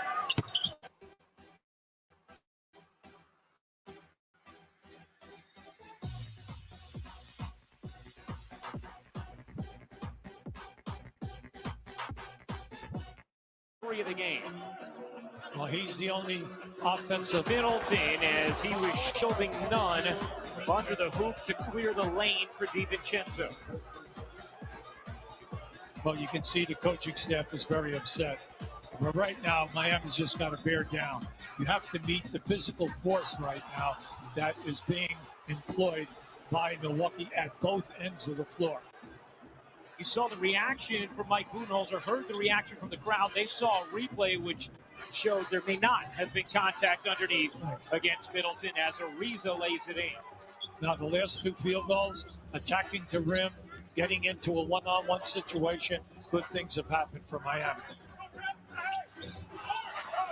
Of the game. Well, he's the only offensive. Middleton as he was shoving Nunn under the hoop to clear the lane for DiVincenzo. Well, you can see the coaching staff is very upset. But right now, Miami's just got to bear down. You have to meet the physical force right now that is being employed by Milwaukee at both ends of the floor. You saw the reaction from Mike Budenholzer, heard the reaction from the crowd. They saw a replay which showed there may not have been contact underneath against Middleton as Ariza lays it in. Now, the last 2 field goals, attacking to rim, getting into a one-on-one situation, good things have happened for Miami.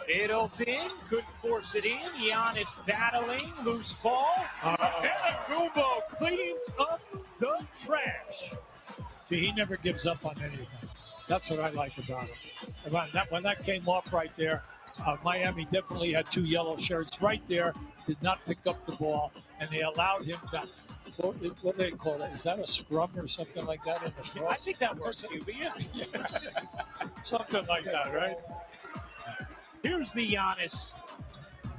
Middleton couldn't force it in. Giannis battling, loose ball. And Gumbo cleans up the trash. See, he never gives up on anything. That's what I like about him. When that came off right there, Miami definitely had 2 yellow shirts right there, did not pick up the ball, and they allowed him to, what do they call it? Is that a scrum or something like that in the cross? I think that works too, but yeah. Something like that, right? Here's the Giannis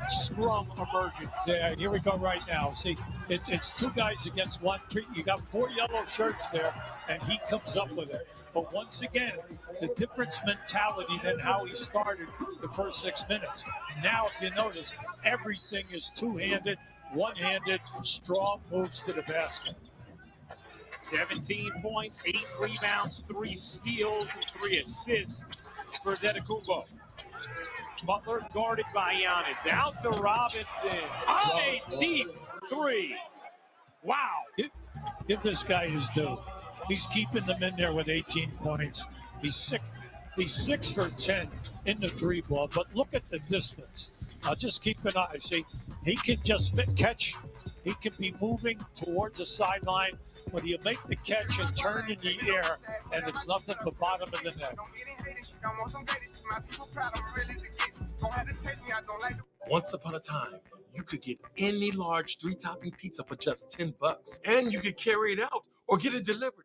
scrum emergence. Yeah, here we go right now. See, it's 2 guys against 1. You got 4 yellow shirts there, and he comes up with it. But once again, the difference mentality than how he started the first 6 minutes. Now, if you notice, everything is two-handed, one-handed, strong moves to the basket. 17 points, 8 rebounds, 3 steals, and 3 assists for Antetokounmpo. Butler guarded by Giannis. Out to Robinson. On a deep 3. Wow. Give this guy his due. He's keeping them in there with 18 points. He's 6 for 10 in the 3 ball, but look at the distance. Just keep an eye. See, he can just catch. He can be moving towards the sideline, but he'll make the catch and turn in the air, and it's nothing but bottom of the net. Once upon a time, you could get any large 3-topping pizza for just $10, and you could carry it out or get it delivered.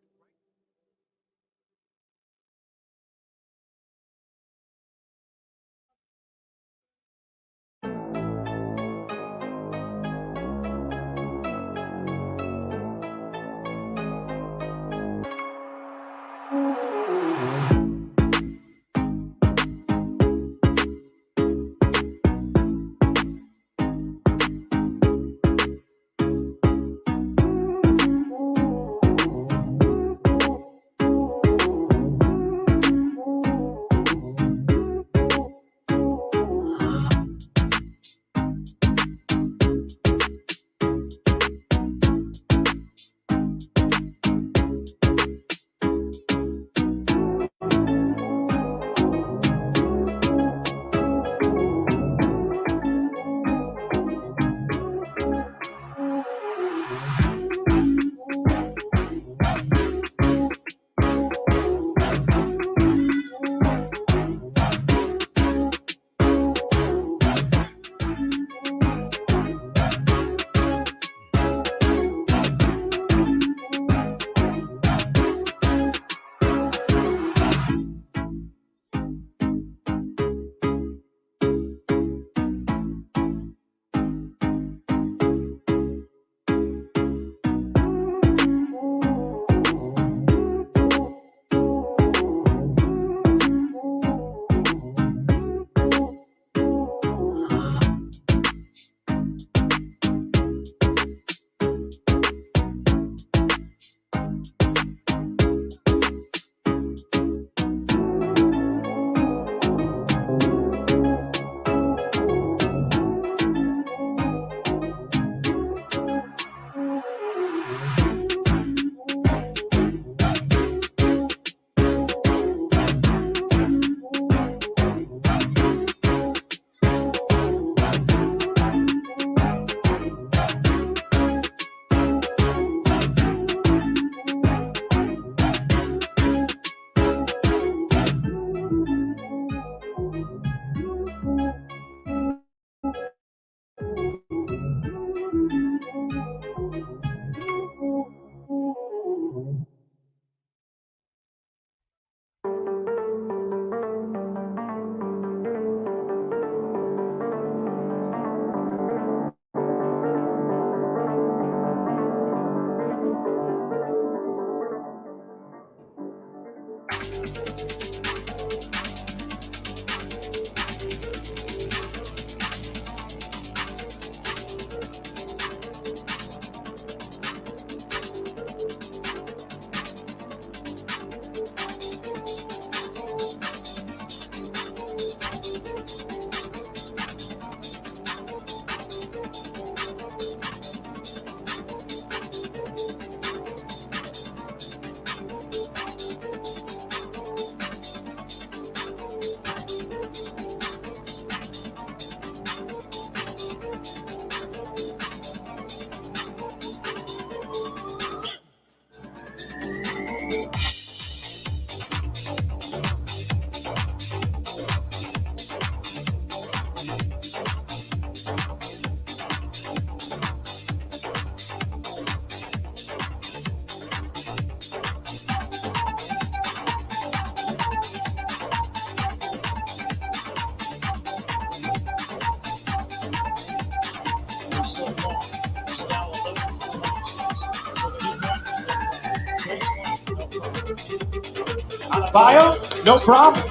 Bio, no problem.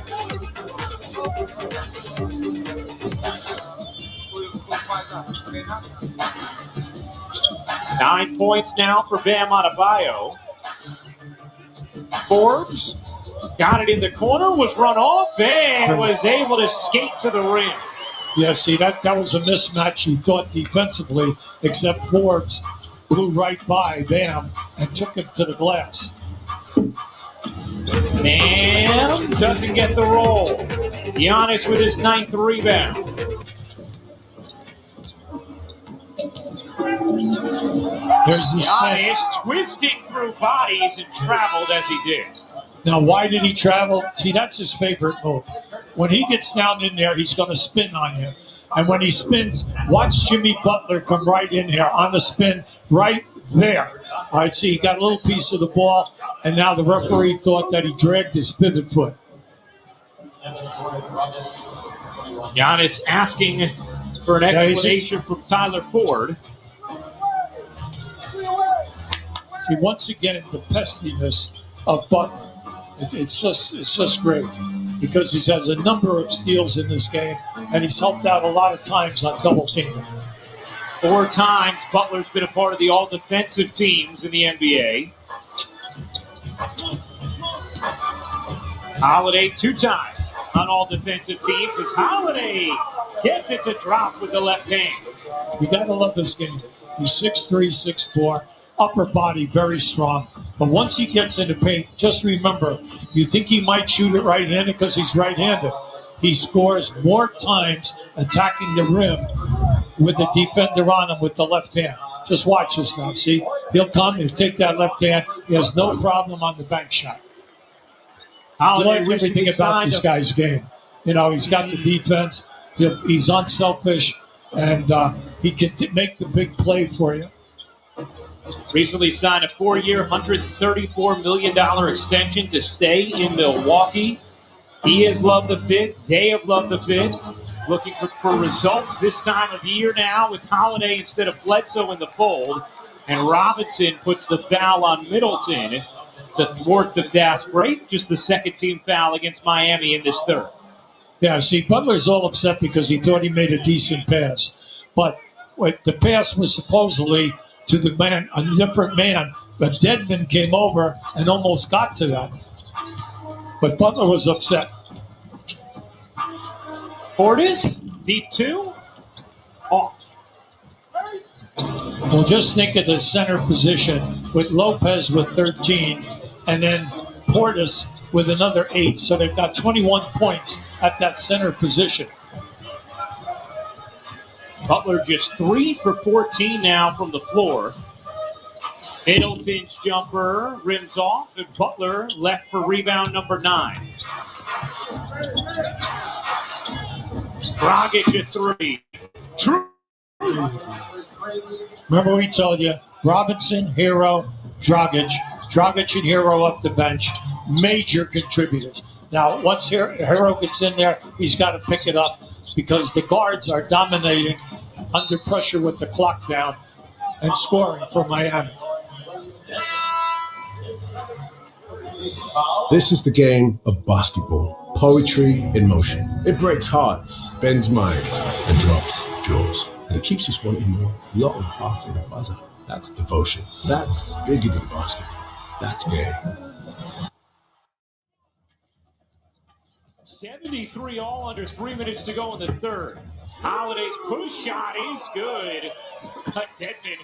Nine points now for Bam Adebayo. Forbes got it in the corner, was run off, and was able to skate to the rim. Yeah, see, that was a mismatch, you thought, defensively, except Forbes blew right by Bam and took him to the glass. Bam doesn't get the roll. Giannis with his 9th rebound. There's this Giannis twisting through bodies and traveled as he did. Now, why did he travel? See, that's his favorite move. When he gets down in there, he's going to spin on you. And when he spins, watch Jimmy Butler come right in here on the spin right there. All right, see, he got a little piece of the ball, and now the referee thought that he dragged his pivot foot. Giannis asking for an explanation from Tyler Ford. See, once again, the pestiness of Butler. It's just great because he has a number of steals in this game, and he's helped out a lot of times on double teaming. 4 times Butler's been a part of the all-defensive teams in the NBA. Holiday 2 times on all defensive teams as Holiday gets it to drop with the left hand. You got to love this game. He's 6'3", 6'4", upper body very strong. But once he gets in the paint, just remember, you think he might shoot it right-handed because he's right-handed. He scores more times attacking the rim with the defender on him with the left hand. Just watch this now. See, he'll come, he'll take that left hand. He has no problem on the bank shot. I like everything about this guy's game. You know, he's got the defense. He's unselfish, and he can make the big play for you. Recently signed a 4-year, $134 million extension to stay in Milwaukee. He has loved the fit. They have loved the fit. Looking for results this time of year now with Holiday instead of Bledsoe in the fold. And Robinson puts the foul on Middleton to thwart the fast break. Just the second-team foul against Miami in this third. Yeah, see, Butler's all upset because he thought he made a decent pass. But the pass was supposedly to the man, a different man. But Dedmon came over and almost got to that. But Butler was upset. Portis, deep 2, off. Well, just think of the center position with Lopez with 13 and then Portis with another 8. So they've got 21 points at that center position. Butler just 3 for 14 now from the floor. Middleton's jumper rims off, and Butler left for rebound number 9. Dragic at 3. Remember we told you, Robinson, Hero, Dragic and Hero up the bench, major contributors. Now, once Hero gets in there, he's got to pick it up because the guards are dominating under pressure with the clock down and scoring for Miami. This is the game of basketball, poetry in motion. It breaks hearts, bends minds, and drops jaws. And it keeps us wanting more long after the buzzer. That's devotion. That's bigger than basketball. That's game. 73 all under 3 minutes to go in the third. Holiday's push shot is good. But Dedmon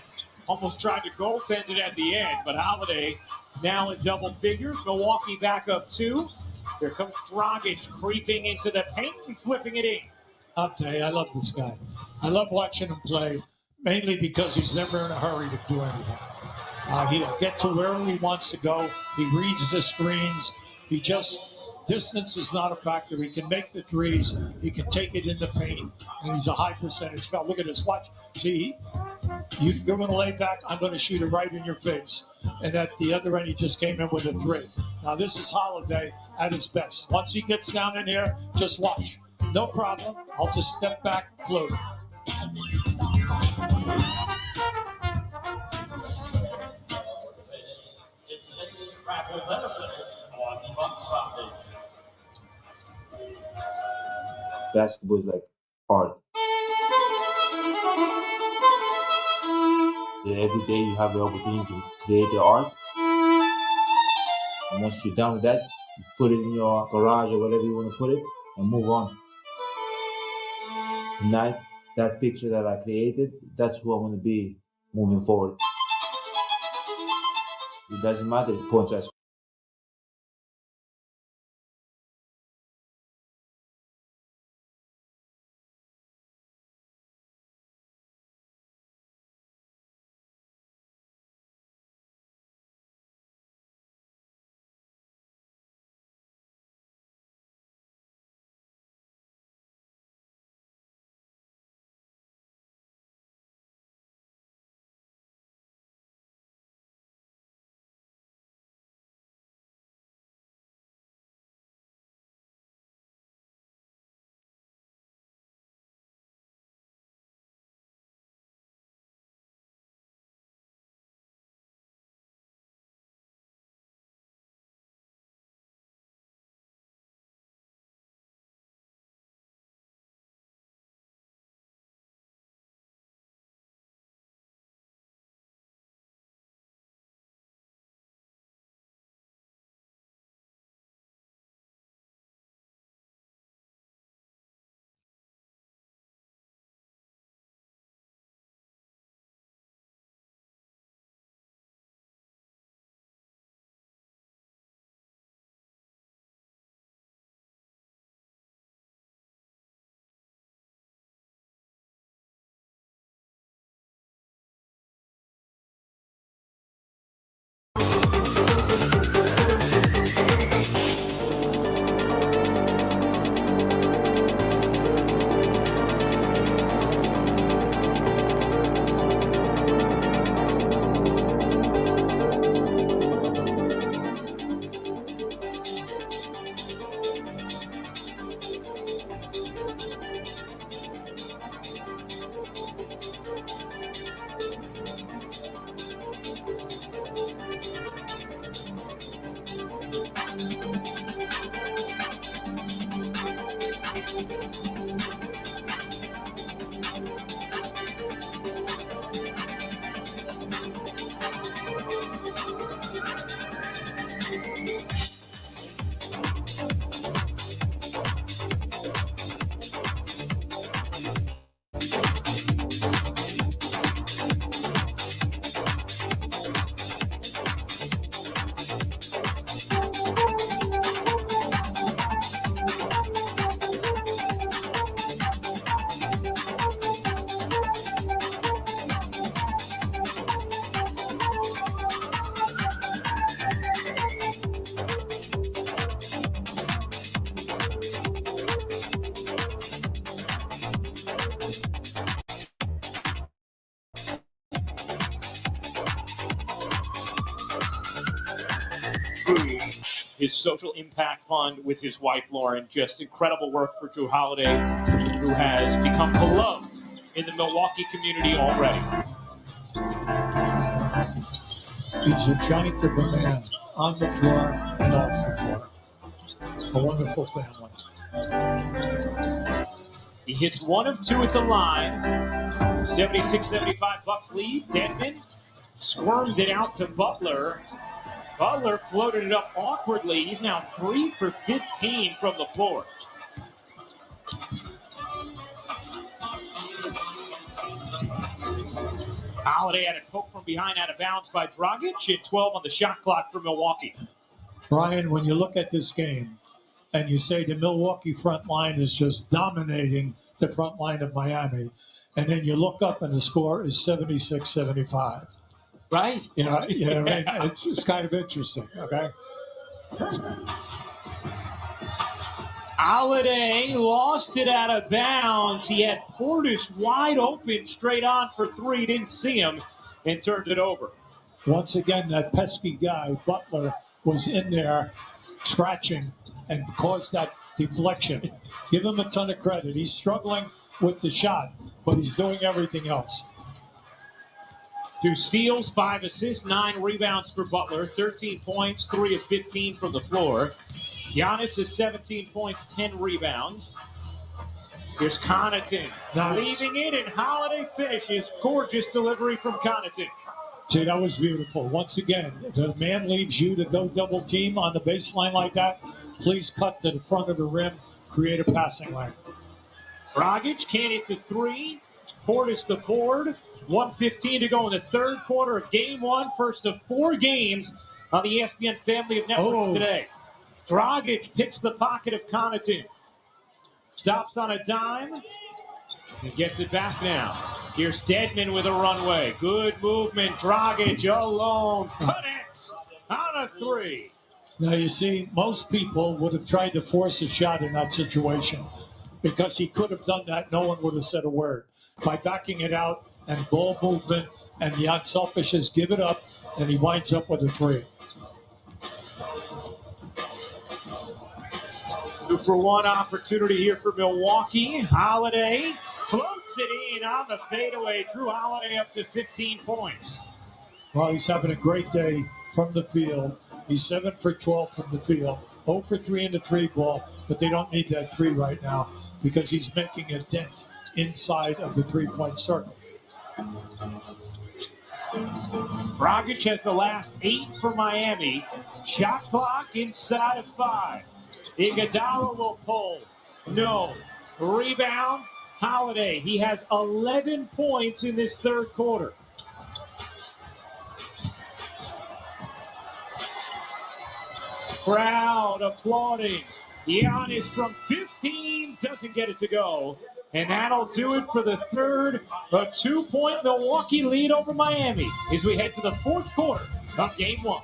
almost tried to goaltend it at the end, but Holiday now in double figures. Milwaukee back up 2. Here comes Dragic creeping into the paint and flipping it in. I'll tell you, I love this guy. I love watching him play, mainly because he's never in a hurry to do anything. He'll get to wherever he wants to go. He reads the screens. Distance is not a factor. He can make the threes. He can take it in the paint, and he's a high percentage foul. Look at this. Watch. See, you're going to lay back. I'm going to shoot it right in your face. And at the other end, he just came in with a 3. Now, this is Holiday at his best. Once he gets down in here, just watch. No problem. I'll just step back, float. Basketball is like art. Every day you have the opportunity to create the art. And once you're done with that, you put it in your garage or whatever you want to put it and move on. Tonight, that picture that I created, that's who I want to be moving forward. It doesn't matter if points are his social impact fund with his wife, Lauren. Just incredible work for Drew Holiday, who has become beloved in the Milwaukee community already. He's a giant of a man on the floor and off the floor. A wonderful family. He hits 1 of 2 at the line. 76-75 Bucks lead. Dedmon squirmed it out to Butler. Butler floated it up awkwardly. He's now 3 for 15 from the floor. Holiday had a poke from behind out of bounds by Dragic, and 12 on the shot clock for Milwaukee. Brian, when you look at this game and you say the Milwaukee front line is just dominating the front line of Miami, and then you look up and the score is 76-75. Right. Yeah, I mean, it's kind of interesting, okay? Holiday lost it out of bounds. He had Portis wide open straight on for 3. Didn't see him and turned it over. Once again, that pesky guy, Butler, was in there scratching and caused that deflection. Give him a ton of credit. He's struggling with the shot, but he's doing everything else. 2 steals, 5 assists, 9 rebounds for Butler. 13 points, 3 of 15 from the floor. Giannis is 17 points, 10 rebounds. Here's Connaughton leaving it, and Holiday finishes. Gorgeous delivery from Connaughton. See, that was beautiful. Once again, if a man leaves you to go double team on the baseline like that, please cut to the front of the rim, create a passing lane. Dragic can't hit the 3. Portis the board. 1:15 to go in the third quarter of game one. First of 4 games on the ESPN family of networks today. Dragic picks the pocket of Connaughton. Stops on a dime. And gets it back now. Here's Dedmon with a runway. Good movement. Dragic alone. Connects on a 3. Now, you see, most people would have tried to force a shot in that situation because he could have done that. No one would have said a word. By backing it out and ball movement and the unselfishness, give it up, and he winds up with a 3. 2-for-1 opportunity here for Milwaukee. Holiday floats it in on the fadeaway. Drew Holiday up to 15 points. Well, he's having a great day from the field. He's 7 for 12 from the field. 0 for 3 in the 3-ball, but they don't need that 3 right now because he's making a dent inside of the 3-point circle. Dragic has the last 8 for Miami. Shot clock inside of 5. Iguodala will pull. No. Rebound. Holiday. He has 11 points in this third quarter. Crowd applauding. Giannis from 15 doesn't get it to go. And that'll do it for the third. A 2-point Milwaukee lead over Miami as we head to the fourth quarter of game one.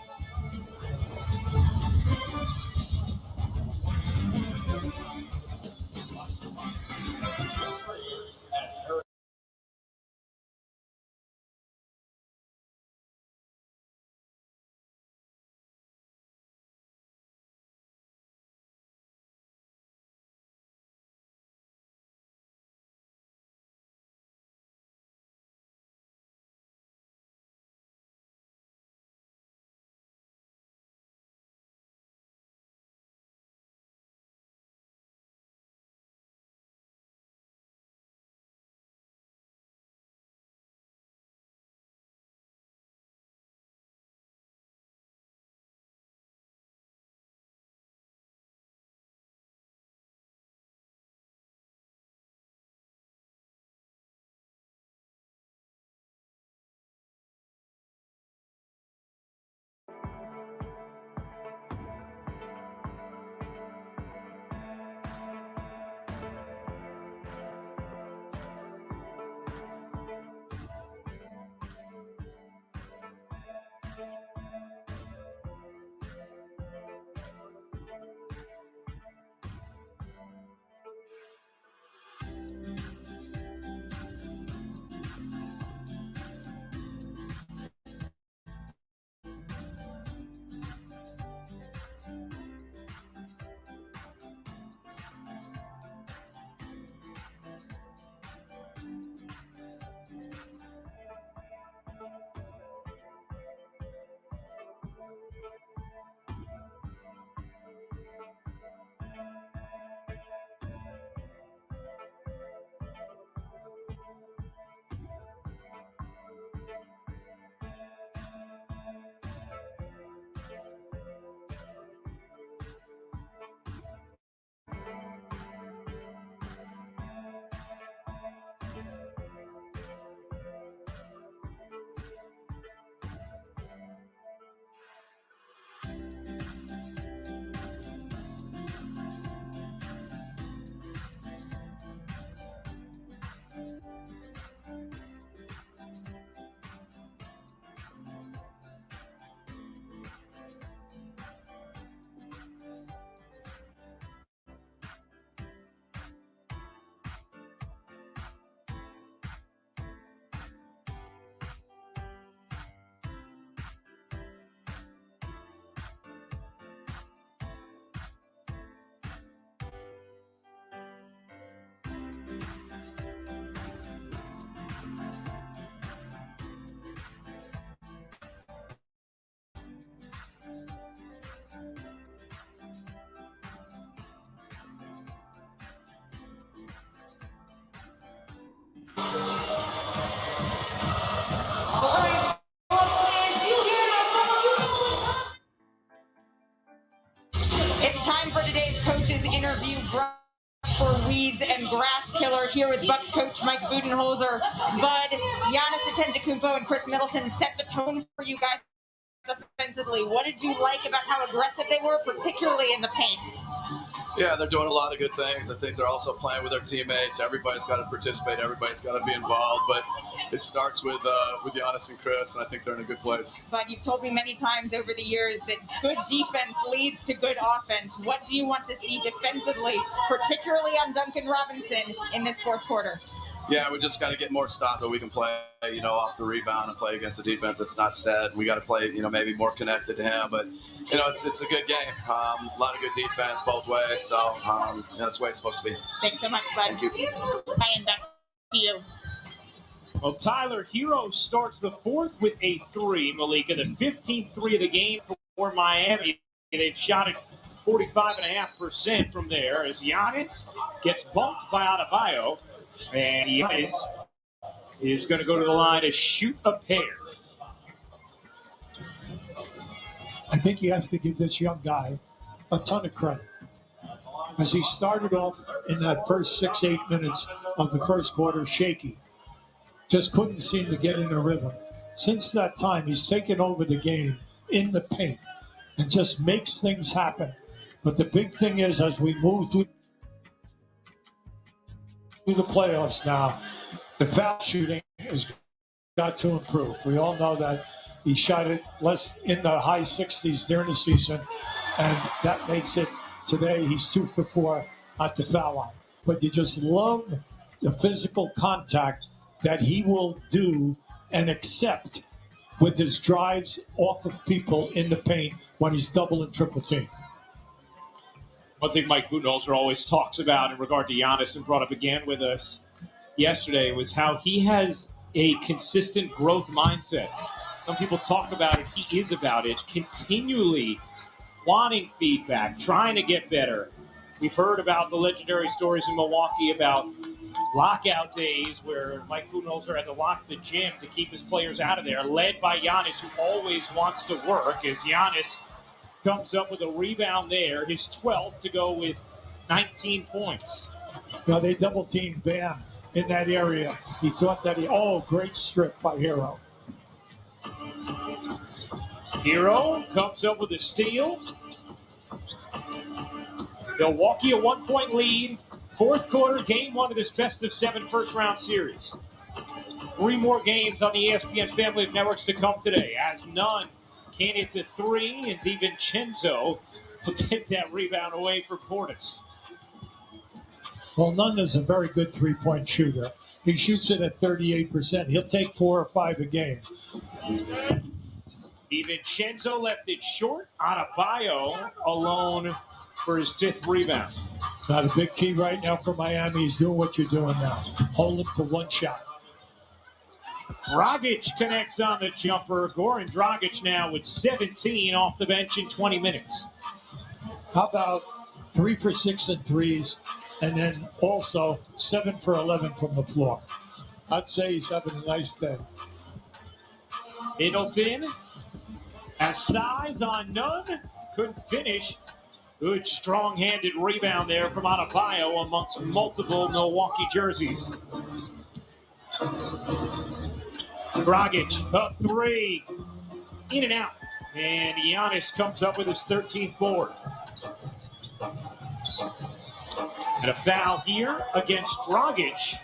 It's time for today's coaches interview brought for weeds and grass killer here with Bucks coach Mike Budenholzer. Bud, Giannis Antetokounmpo and Chris Middleton set the tone for you guys offensively. What did you like about how aggressive they were, particularly in the paint? Yeah, they're doing a lot of good things. I think they're also playing with their teammates. Everybody's got to participate. Everybody's got to be involved. But it starts with Giannis and Chris, and I think they're in a good place. But you've told me many times over the years that good defense leads to good offense. What do you want to see defensively, particularly on Duncan Robinson in this fourth quarter? Yeah, we just got to get more stops so we can play, off the rebound and play against a defense that's not steady. We got to play, maybe more connected to him. But, it's a good game. A lot of good defense both ways. So, that's the way it's supposed to be. Thanks so much, Bud. Thank you. And back to you. Well, Tyler Hero starts the fourth with a three, Malika, the 15th three of the game for Miami. They've shot it 45.5% from there as Giannis gets bumped by Adebayo. And Giannis is going to go to the line to shoot a pair. I think you have to give this young guy a ton of credit. As he started off in that first 6-8 minutes of the first quarter shaky. Just couldn't seem to get in a rhythm. Since that time, he's taken over the game in the paint and just makes things happen. But the big thing is, as we move through the playoffs now, the foul shooting has got to improve. We all know that he shot it less in the high 60s during the season, and that makes it today he's 2 for 4 at the foul line. But you just love the physical contact that he will do and accept with his drives off of people in the paint when he's double and triple teamed. One thing Mike Budenholzer always talks about in regard to Giannis and brought up again with us yesterday was how he has a consistent growth mindset. Some people talk about it. He is about it. Continually wanting feedback, trying to get better. We've heard about the legendary stories in Milwaukee about lockout days where Mike Budenholzer had to lock the gym to keep his players out of there, led by Giannis, who always wants to work, as Giannis comes up with a rebound there, his 12th to go with 19 points. Now they double-teamed Bam in that area. He thought that great strip by Hero. Hero comes up with a steal. Milwaukee a 1-point lead. Fourth quarter, game one of this best-of-7 first-round series. 3 more games on the ESPN family of networks to come today, as none can hit the 3, and DiVincenzo will take that rebound away for Portis. Well, Nunn is a very good three-point shooter. He shoots it at 38%. He'll take 4 or 5 a game. DiVincenzo left it short. Adebayo alone for his 5th rebound. Not a big key right now for Miami. He's doing what you're doing now. Hold him to 1 shot. Dragic connects on the jumper. Goran Dragic now with 17 off the bench in 20 minutes. How about 3 for 6 in threes, and then also 7 for 11 from the floor? I'd say he's having a nice day. Middleton has size on Nunn. Couldn't finish. Good strong-handed rebound there from Adebayo amongst multiple Milwaukee jerseys. Dragic, up 3, in and out. And Giannis comes up with his 13th board. And a foul here against Dragic.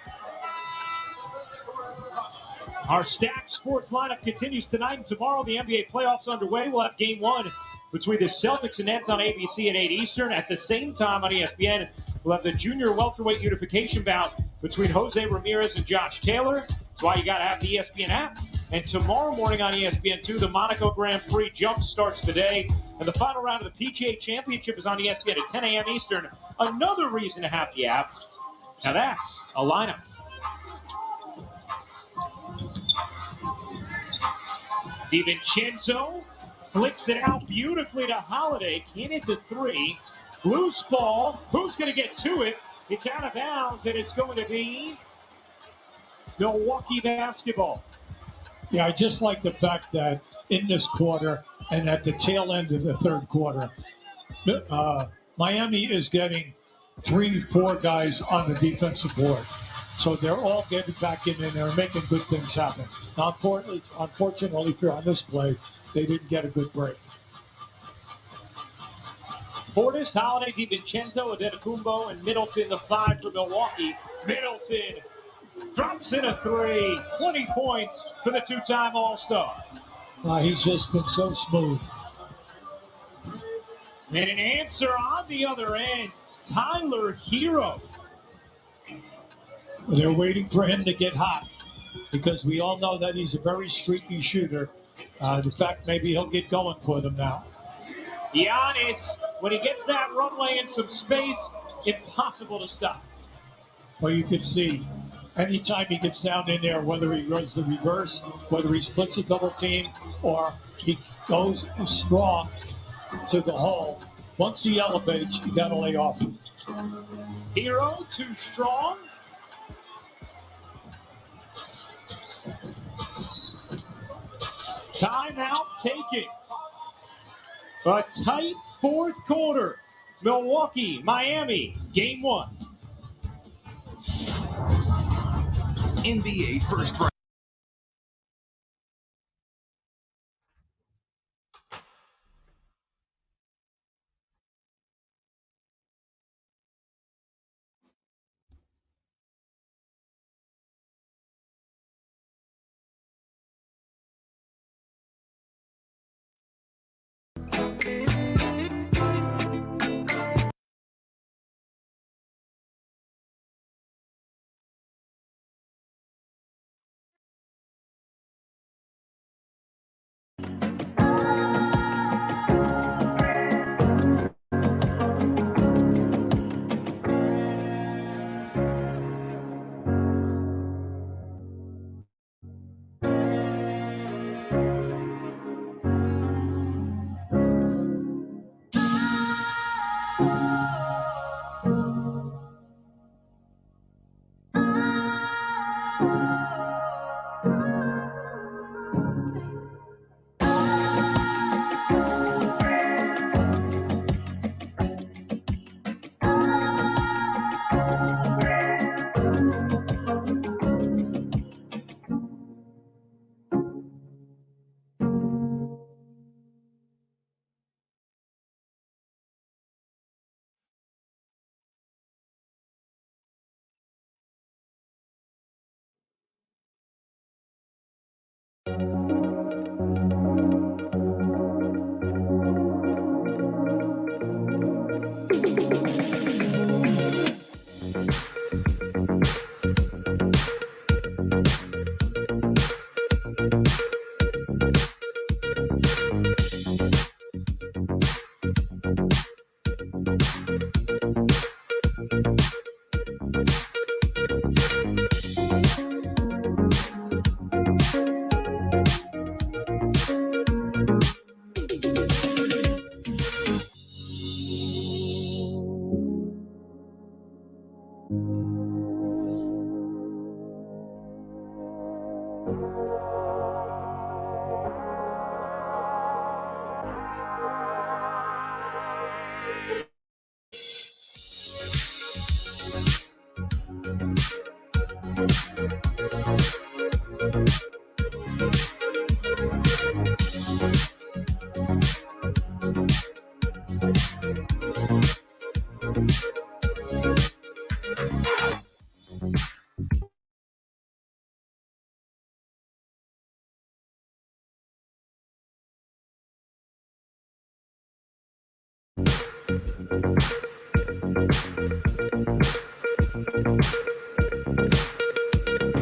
Our Stacked Sports lineup continues tonight and tomorrow. The NBA playoffs underway. We'll have game 1 between the Celtics and Nets on ABC at 8 Eastern. At the same time on ESPN, we'll have the junior welterweight unification bout between Jose Ramirez and Josh Taylor. That's why you got to have the ESPN app. And tomorrow morning on ESPN2, the Monaco Grand Prix jump starts today. And the final round of the PGA Championship is on ESPN at 10 a.m. Eastern. Another reason to have the app. Now that's a lineup. DiVincenzo flips it out beautifully to Holiday. Can't hit the 3. Loose ball. Who's going to get to it? It's out of bounds, and it's going to be Milwaukee basketball. Yeah, I just like the fact that in this quarter and at the tail end of the third quarter, Miami is getting 3-4 guys on the defensive board. So they're all getting back in and they're making good things happen. Now, unfortunately, for on this play, they didn't get a good break. Portis, Holiday, DiVincenzo, Adetokounmpo, and Middleton, the 5 for Milwaukee. Middleton drops in a 3. 20 points for the two-time All-Star. He's just been so smooth. And an answer on the other end, Tyler Hero. They're waiting for him to get hot because we all know that he's a very streaky shooter. In fact, maybe he'll get going for them now. Giannis, when he gets that runway and some space, impossible to stop. Well, you can see anytime he gets down in there, whether he runs the reverse, whether he splits a double team, or he goes strong to the hole. Once he elevates, you got to lay off him. Hero too strong. Timeout taken. A tight fourth quarter. Milwaukee, Miami, game 1. NBA first round.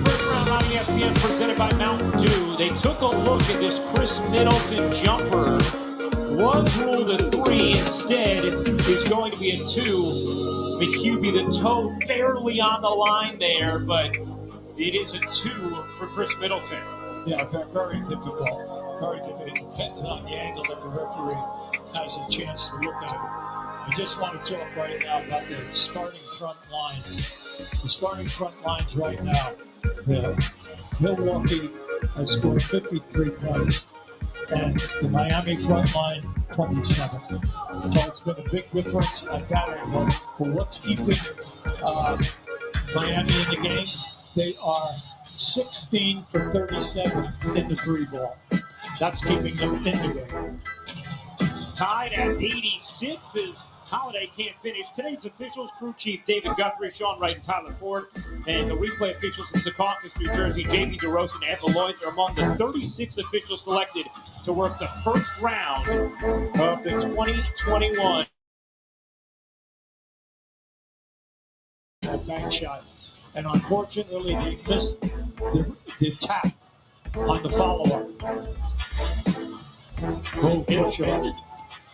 First round on ESPN presented by Mountain Dew. They took a look at this Chris Middleton jumper. Was ruled a 3, instead is going to be a 2. McHugh, the toe barely on the line there, but it is a 2 for Chris Middleton. Yeah, very typical. Very typical. It depends on the angle that the referee has a chance to look at it. I just want to talk right now about the starting front lines. The starting front lines right now. Milwaukee has scored 53 points. and the Miami front line 27. So it's been a big difference at that angle. But what's keeping Miami in the game? They are 16 for 37 in the 3-ball. That's keeping them in the game. Tied at 86 as Holiday can't finish. Today's officials, crew chief David Guthrie, Sean Wright, and Tyler Ford, and the replay officials in Secaucus, New Jersey, J.B. DeRosa and Ed Malloy are among the 36 officials selected to work the first round of the 2021 bank shot. And unfortunately, they missed the tap on the follow-up.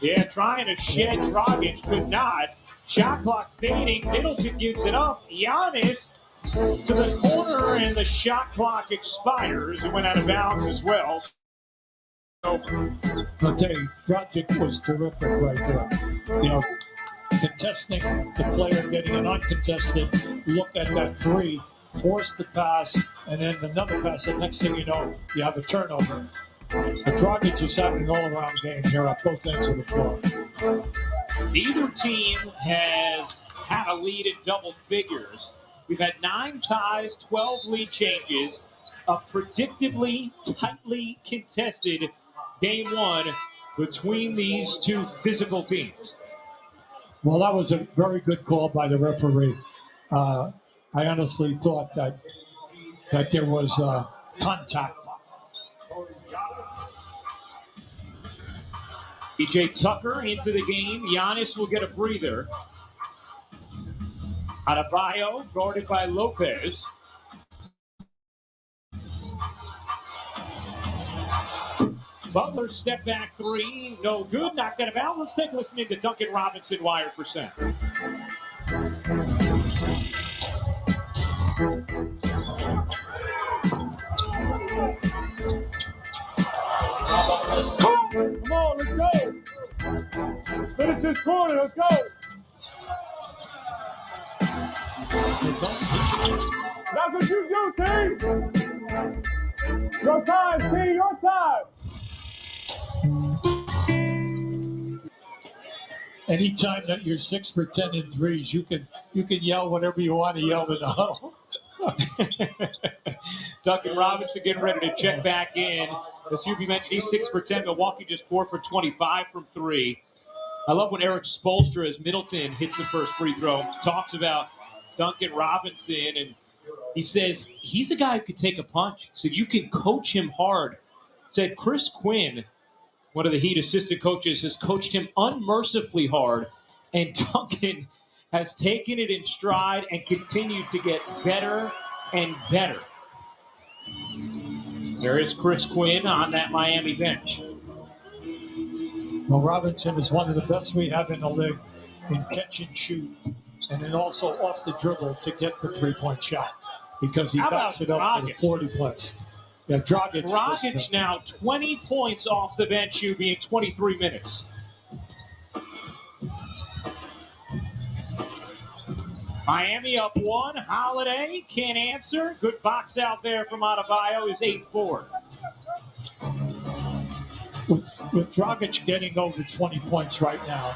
Yeah, trying to shed Dragic, could not. Shot clock fading. Middleton gives it up. Giannis to the corner, and the shot clock expires. It went out of bounds as well. I'll tell you, Dragic was terrific right there. You know, contesting the player, getting an uncontested look at that three, force the pass, and then another pass. And next thing you know, you have a turnover. The Dragic is having an all-around game here at both ends of the floor. Neither team has had a lead in double figures. We've had 9 ties, 12 lead changes, a predictably tightly contested game one between these two physical teams. Well, that was a very good call by the referee. I honestly thought that there was contact. PJ Tucker into the game. Giannis will get a breather. Adebayo guarded by Lopez. Butler step back three, no good, knocked out of bounds. Let's take a listen to Duncan Robinson wire percent. Come on, let's go. Finish this corner, let's go. That's what you do, team. Your time, team, your time. Anytime that you're 6 for 10 in threes, you can yell whatever you want to yell in the huddle. Duncan Robinson getting ready to check back in. As Hubie mentioned, he's 6 for 10. Milwaukee just 4 for 25 from 3. I love when Eric Spoelstra, as Middleton hits the first free throw, talks about Duncan Robinson, and he says he's a guy who could take a punch. So you can coach him hard. Said Chris Quinn, one of the Heat assistant coaches, has coached him unmercifully hard, and Duncan has taken it in stride and continued to get better and better. There is Chris Quinn on that Miami bench. Well, Robinson is one of the best we have in the league in catch and shoot, and then also off the dribble to get the three-point shot because he backs it up with a 40-plus. Yeah, Dragic now 20 points off the bench, you being 23 minutes. Miami up 1. Holiday can't answer. Good box out there from Adebayo, his 8th board. With Dragic getting over 20 points right now,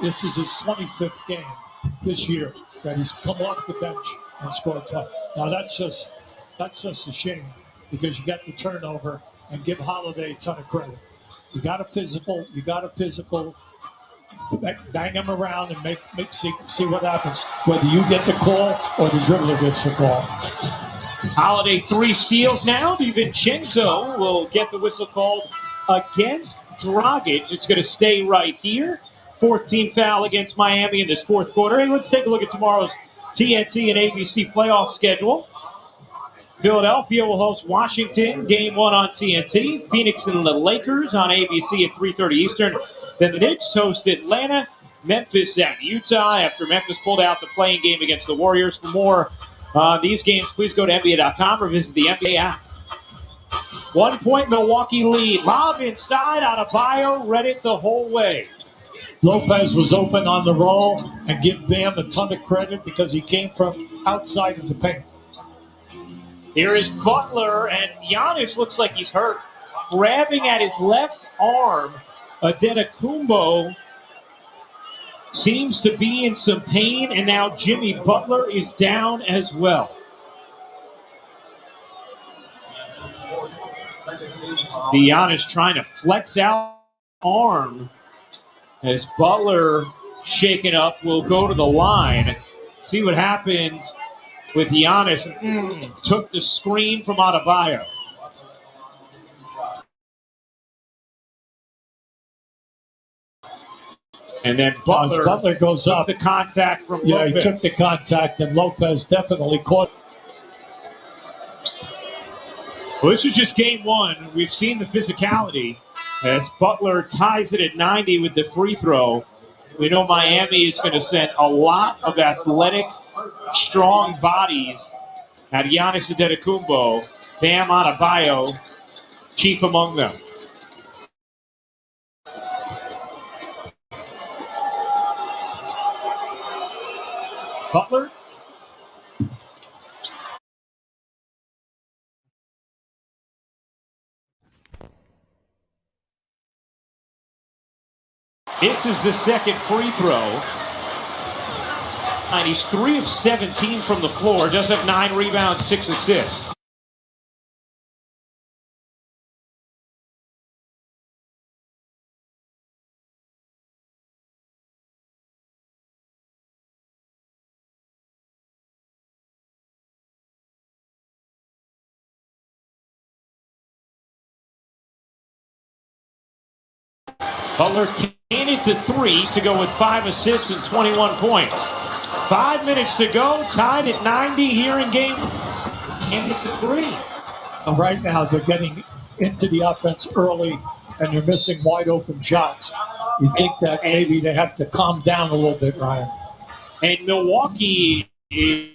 this is his 25th game this year that he's come off the bench and scored 20. Now that's just a shame because you got the turnover and give Holiday a ton of credit. You got a physical, bang him around and see what happens. Whether you get the call or the dribbler gets the call. Holiday 3 steals now. DiVincenzo will get the whistle called against Dragic. It's going to stay right here. 4th team foul against Miami in this 4th quarter. Hey, let's take a look at tomorrow's TNT and ABC playoff schedule. Philadelphia will host Washington, game 1 on TNT. Phoenix and the Lakers on ABC at 3:30 Eastern. Then the Knicks host Atlanta. Memphis at Utah after Memphis pulled out the playing game against the Warriors. For more on these games, please go to NBA.com or visit the NBA app. 1-point Milwaukee lead. Lob inside. Adebayo read it the whole way. Lopez was open on the roll, and give Bam a ton of credit because he came from outside of the paint. Here is Butler, and Giannis looks like he's hurt. grabbing at his left arm. Adetokumbo seems to be in some pain, and now Jimmy Butler is down as well. Giannis trying to flex out arm as Butler shaken up will go to the line. See what happens with Giannis. Took the screen from Adebayo. And then Butler goes took up. the contact from Yeah, Lopez. he took the contact, and Lopez definitely caught. Well, this is just game one. We've seen the physicality as Butler ties it at 90 with the free throw. We know Miami is going to send a lot of athletic, strong bodies at Giannis Antetokounmpo, Bam Adebayo, chief among them. Butler. This is the second free throw. And he's 3 of 17 from the floor. Does have 9 rebounds, 6 assists. Butler can into threes to go with 5 assists and 21 points. 5 minutes to go, tied at 90 here in game. And hit the three. Right now, they're getting into the offense early, and they're missing wide open shots. You think that maybe they have to calm down a little bit, Ryan? And Milwaukee is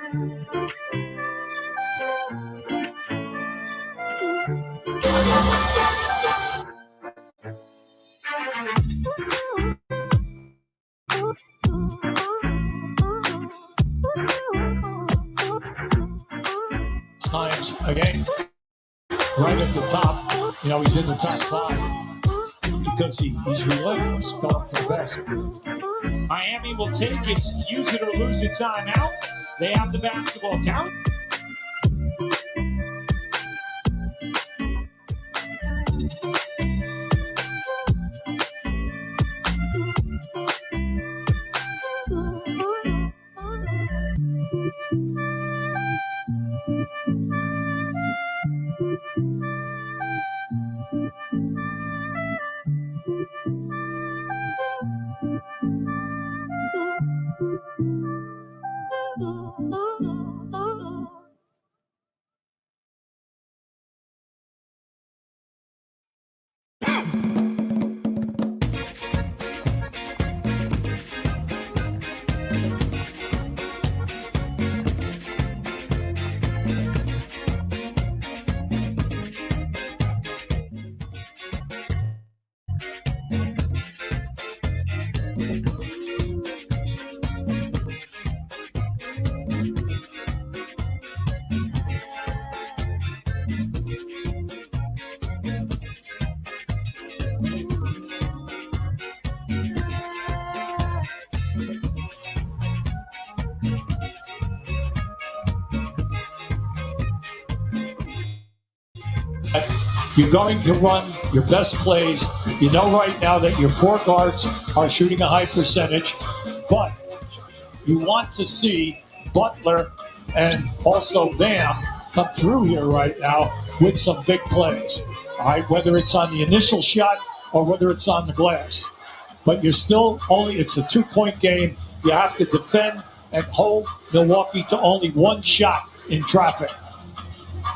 Times again, right at the top. You know, he's in the top 5 because he's relentless going to the basket. Miami will take its use it or lose it timeout. They have the basketball count. You're going to run your best plays. You know right now that your 4 guards are shooting a high percentage, but you want to see Butler and also Bam come through here right now with some big plays. All right, whether it's on the initial shot or whether it's on the glass. But you're still it's a 2-point game. You have to defend and hold Milwaukee to only 1 shot in traffic.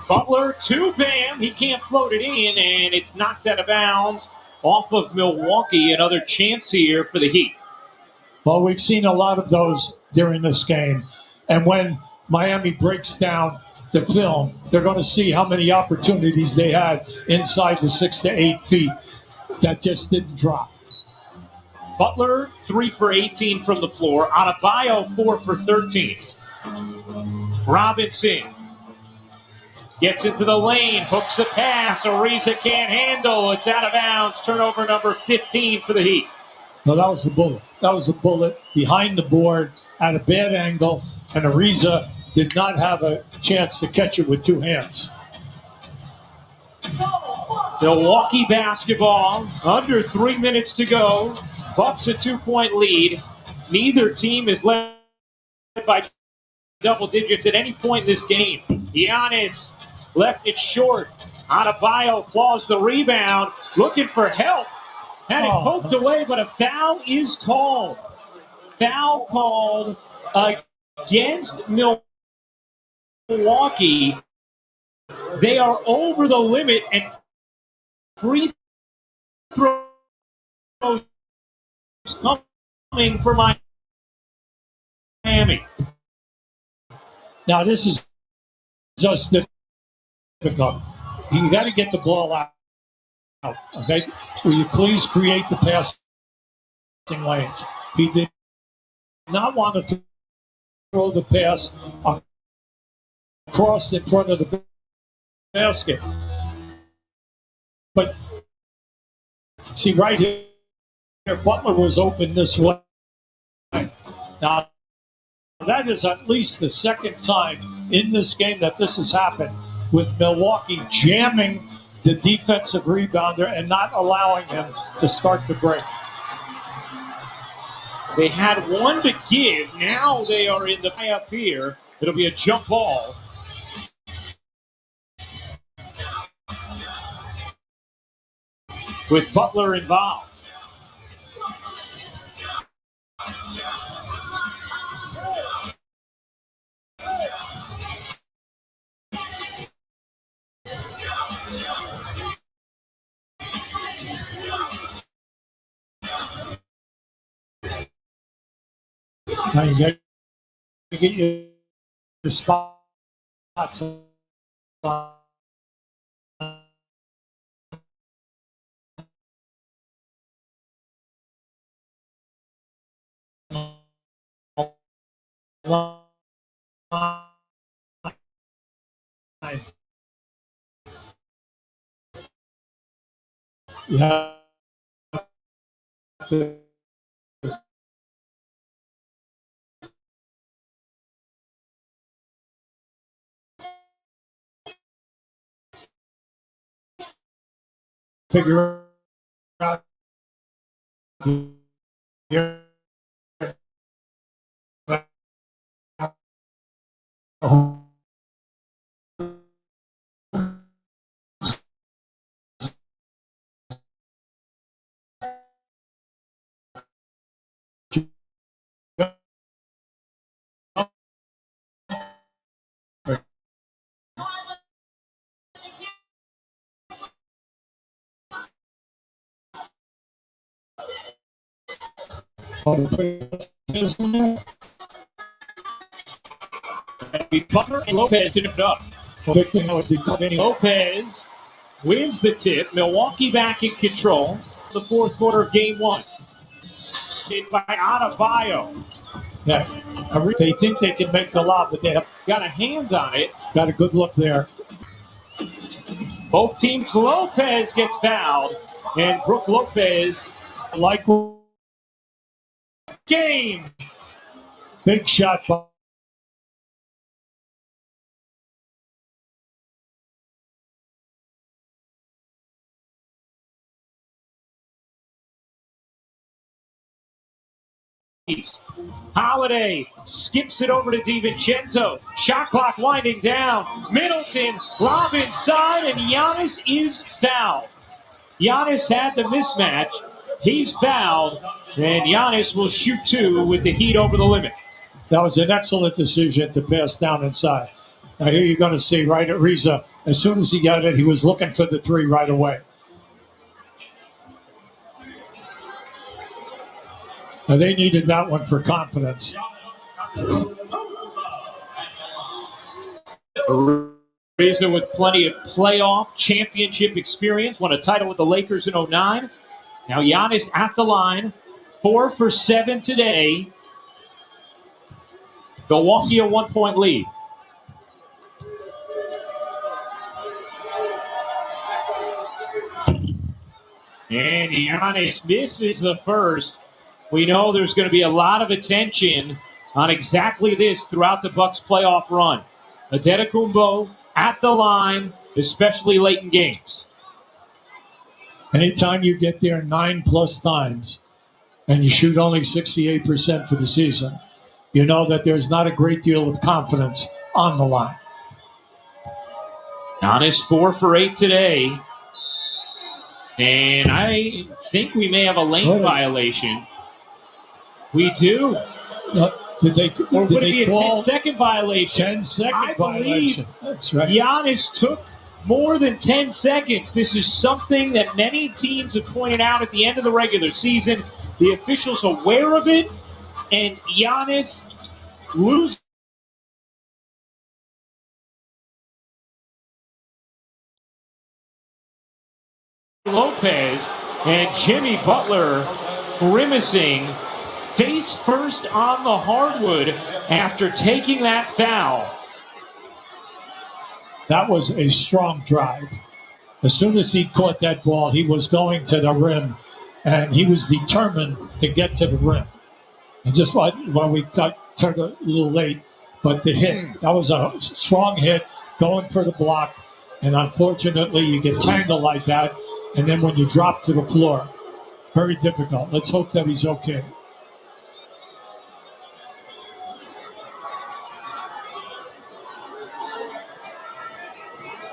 Butler to Bam. He can't float it in, and it's knocked out of bounds off of Milwaukee. Another chance here for the Heat. Well, we've seen a lot of those during this game. And when Miami breaks down the film, they're going to see how many opportunities they had inside the 6 to 8 feet that just didn't drop. Butler, 3 for 18 from the floor. Adebayo, 4 for 13. Robinson gets into the lane, hooks a pass. Ariza can't handle. It's out of bounds. Turnover number 15 for the Heat. No, that was a bullet. That was a bullet behind the board at a bad angle, and Ariza did not have a chance to catch it with 2 hands. Milwaukee basketball, under 3 minutes to go. Bucks a 2-point lead. Neither team is led by double digits at any point in this game. Giannis left it short. Adebayo claws the rebound, looking for help. Had it poked away, but a foul is called. Foul called against Milwaukee. They are over the limit, and free throws coming for Miami. Now, this is just difficult. You got to get the ball out. Okay? Will you please create the passing lanes? He did not want to throw the pass across in front of the basket. But see, right here, Butler was open this way. Now, that is at least the second time in this game that this has happened, with Milwaukee jamming the defensive rebounder and not allowing him to start the break. They had 1 to give. Now they are in the play up here. It'll be a jump ball. With Butler involved. Now you got to get spots. You have to figure out your Butler and Lopez in it up. Lopez wins the tip. Milwaukee back in control. The fourth quarter of game one. Hit by Adebayo. Yeah, they think they can make the lob, but they have got a hand on it. Got a good look there. Both teams. Lopez gets fouled, and Brooke Lopez like game. Big shot by Holiday skips it over to DiVincenzo. Shot clock winding down. Middleton, lob inside, and Giannis is fouled. Giannis had the mismatch. He's fouled, and Giannis will shoot two with the Heat over the limit. That was an excellent decision to pass down inside. Now here you're going to see right at Ariza, as soon as he got it, he was looking for the three right away. Now they needed that one for confidence. Ariza with plenty of playoff championship experience, won a title with the Lakers in 2009. Now Giannis at the line, 4 for 7 today. Milwaukee a 1-point lead. And Giannis misses the first. We know there's going to be a lot of attention on exactly this throughout the Bucks playoff run. Antetokounmpo at the line, especially late in games. Anytime you get there 9+ times and you shoot only 68% for the season, you know that there's not a great deal of confidence on the line. Giannis 4 for 8 today. And I think we may have a lane violation. We do. Did they? Or would it be a call 10-second violation? 10-second violation. That's right. Giannis took more than 10 seconds. This is something that many teams have pointed out at the end of the regular season. The officials aware of it, and Giannis loses. Lopez and Jimmy Butler grimacing face first on the hardwood after taking that foul. That was a strong drive. As soon as he caught that ball, he was going to the rim, and he was determined to get to the rim. And just while we turned a little late, but the hit, that was a strong hit, going for the block, and unfortunately you get tangled like that, and then when you drop to the floor, very difficult. Let's hope that he's okay.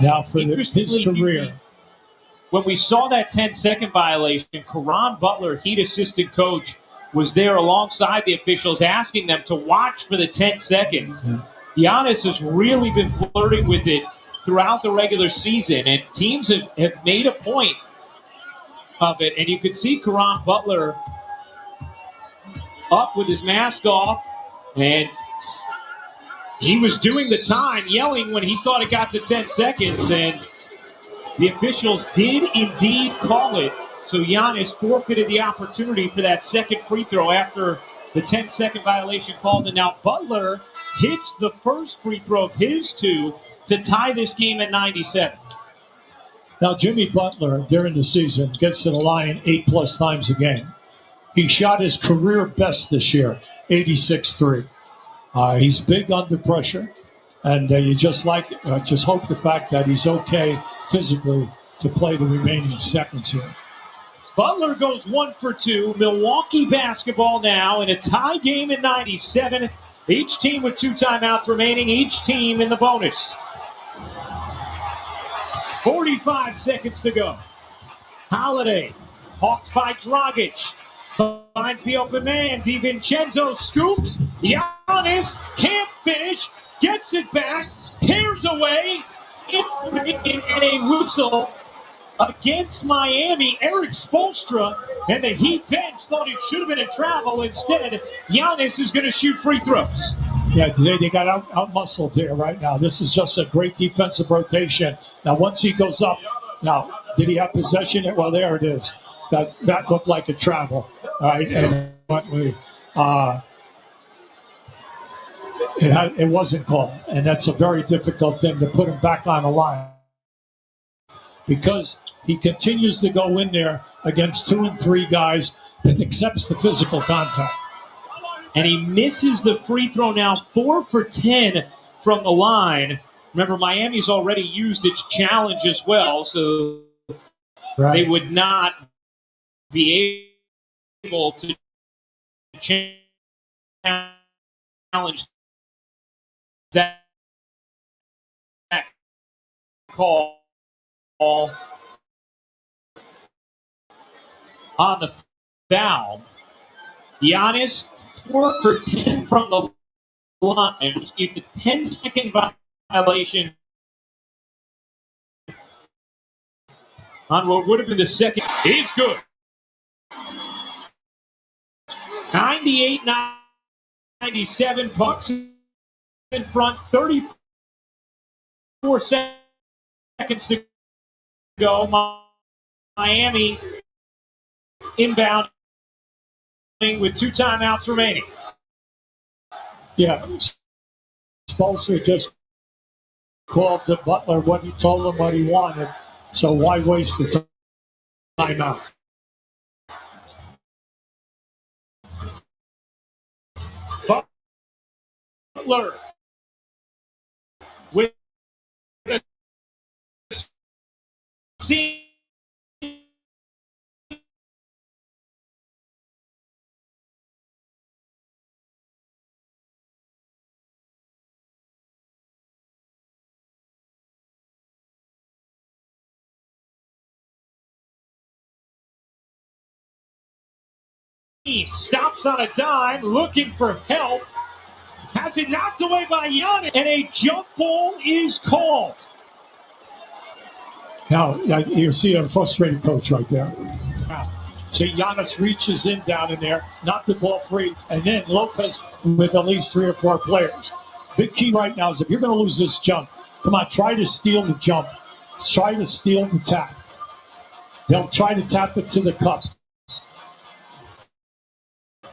Now for his career. When we saw that 10-second violation, Caron Butler, Heat assistant coach, was there alongside the officials asking them to watch for the 10 seconds. Giannis has really been flirting with it throughout the regular season, and teams have made a point of it. And you could see Caron Butler up with his mask off and He was doing the time, yelling when he thought it got to 10 seconds, and the officials did indeed call it. So Giannis forfeited the opportunity for that second free throw after the 10-second violation called. And now Butler hits the first free throw of his two to tie this game at 97. Now, Jimmy Butler, during the season, gets to the line 8+ times a game. He shot his career best this year, 86-3. He's big under pressure, and you just hope the fact that he's okay physically to play the remaining seconds here. Butler goes 1 for 2. Milwaukee basketball now in a tie game at 97. Each team with 2 timeouts remaining, each team in the bonus. 45 seconds to go. Holiday, hawked by Dragic. Finds the open man. DiVincenzo scoops. Giannis can't finish. Gets it back. Tears away. And a whistle against Miami. Eric Spoelstra and the Heat bench thought it should have been a travel. Instead, Giannis is going to shoot free throws. Yeah, today they got out-muscled here right now. This is just a great defensive rotation. Now, once he goes up, now, did he have possession? Well, there it is. That looked like a travel. All right, and it wasn't called, and that's a very difficult thing to put him back on the line because he continues to go in there against 2 and 3 guys and accepts the physical contact. And he misses the free throw now, 4 for 10 from the line. Remember, Miami's already used its challenge as well, so they would not be able to challenge that call on the foul. Giannis 4 for 10 from the line. Received a 10-second violation on what would have been the second. He's good. 98-97, Bucks in front, 34 seconds to go. Miami inbound with 2 timeouts remaining. Yeah, Spoelstra just called to Butler what he told him what he wanted, so why waste the timeout? Butler with a seam. Stops on a dime, looking for help. Has it knocked away by Giannis, and a jump ball is called. Now, you see a frustrated coach right there. Now, see, Giannis reaches in down in there, knocked the ball free, and then Lopez with at least 3 or 4 players. Big key right now is if you're going to lose this jump, come on, try to steal the jump. Try to steal the tap. They'll try to tap it to the cup.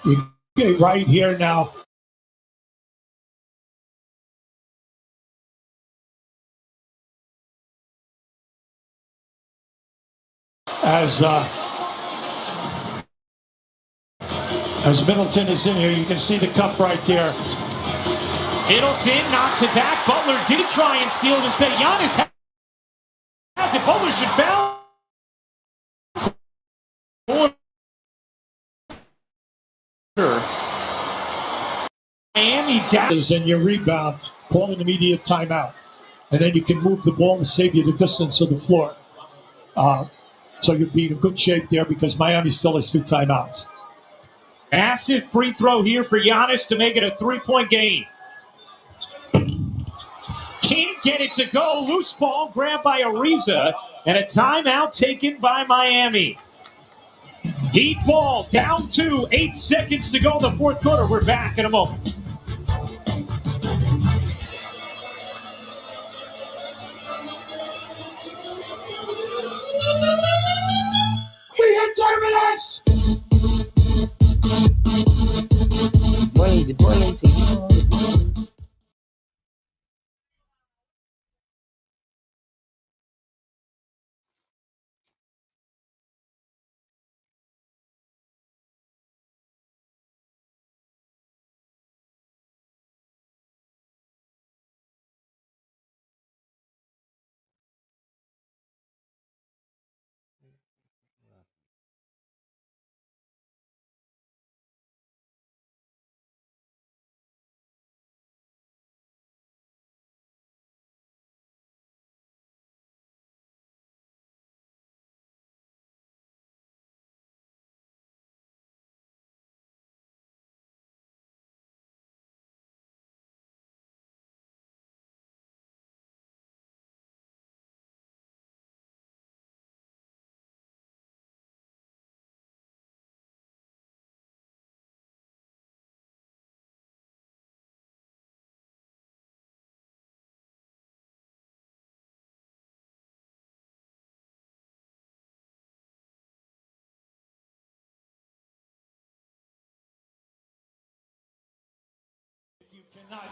You get right here now. As Middleton is in here, you can see the cup right there. Middleton knocks it back. Butler did try and steal it instead. Giannis has it. Butler should foul. Miami down. And your rebound, call an immediate timeout. And then you can move the ball and save you the distance of the floor. So you'd be in good shape there because Miami still has 2 timeouts. Massive free throw here for Giannis to make it a 3-point game. Can't get it to go. Loose ball grabbed by Ariza. And a timeout taken by Miami. Heat ball down 2. 8 seconds to go in the 4th quarter. We're back in a moment.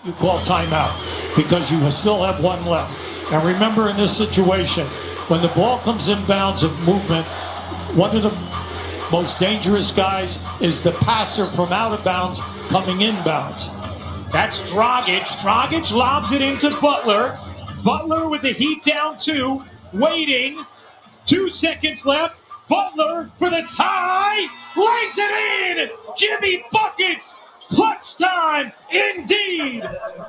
You call timeout because you still have one left. And remember, in this situation, when the ball comes inbounds of movement, one of the most dangerous guys is the passer from out of bounds coming inbounds. That's Dragic. Dragic lobs it into Butler. Butler with the heat down 2, waiting. 2 seconds left. Butler for the tie. Lays it in. Jimmy buckets. Clutch time, indeed.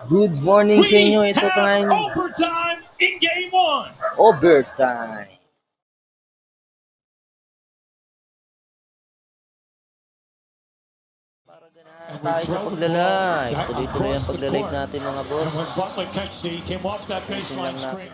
Good morning sa inyo. We Ito have tayong overtime in game 1. overtime. Tayo sa pagla-live. Tuloy-tuloy ang pagla-live natin mga boss. And when Butler catches it, he came off that baseline screen.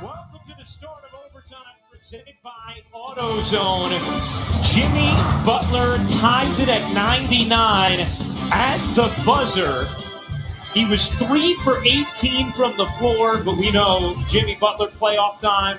Welcome to the start of overtime presented by AutoZone. Jimmy Butler ties it at 99 at the buzzer. He was 3 for 18 from the floor, but we know Jimmy Butler playoff time.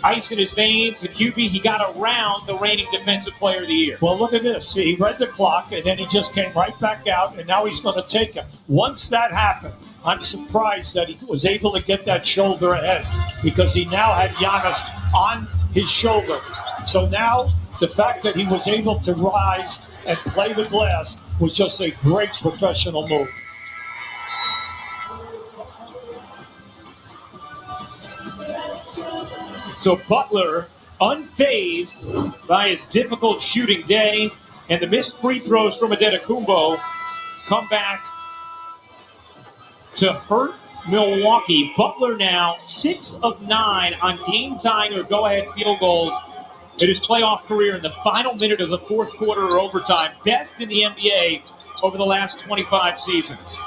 Ice in his veins, the QB, he got around the reigning defensive player of the year. Well, look at this. He read the clock, and then he just came right back out, and now he's going to take him. Once that happened, I'm surprised that he was able to get that shoulder ahead because he now had Giannis on his shoulder. So now the fact that he was able to rise and play the glass was just a great professional move. So Butler, unfazed by his difficult shooting day, and the missed free throws from Adetokounmpo come back to hurt Milwaukee. Butler now 6 of 9 on game-tying or go-ahead field goals in his playoff career in the final minute of the fourth quarter or overtime. Best in the NBA over the last 25 seasons.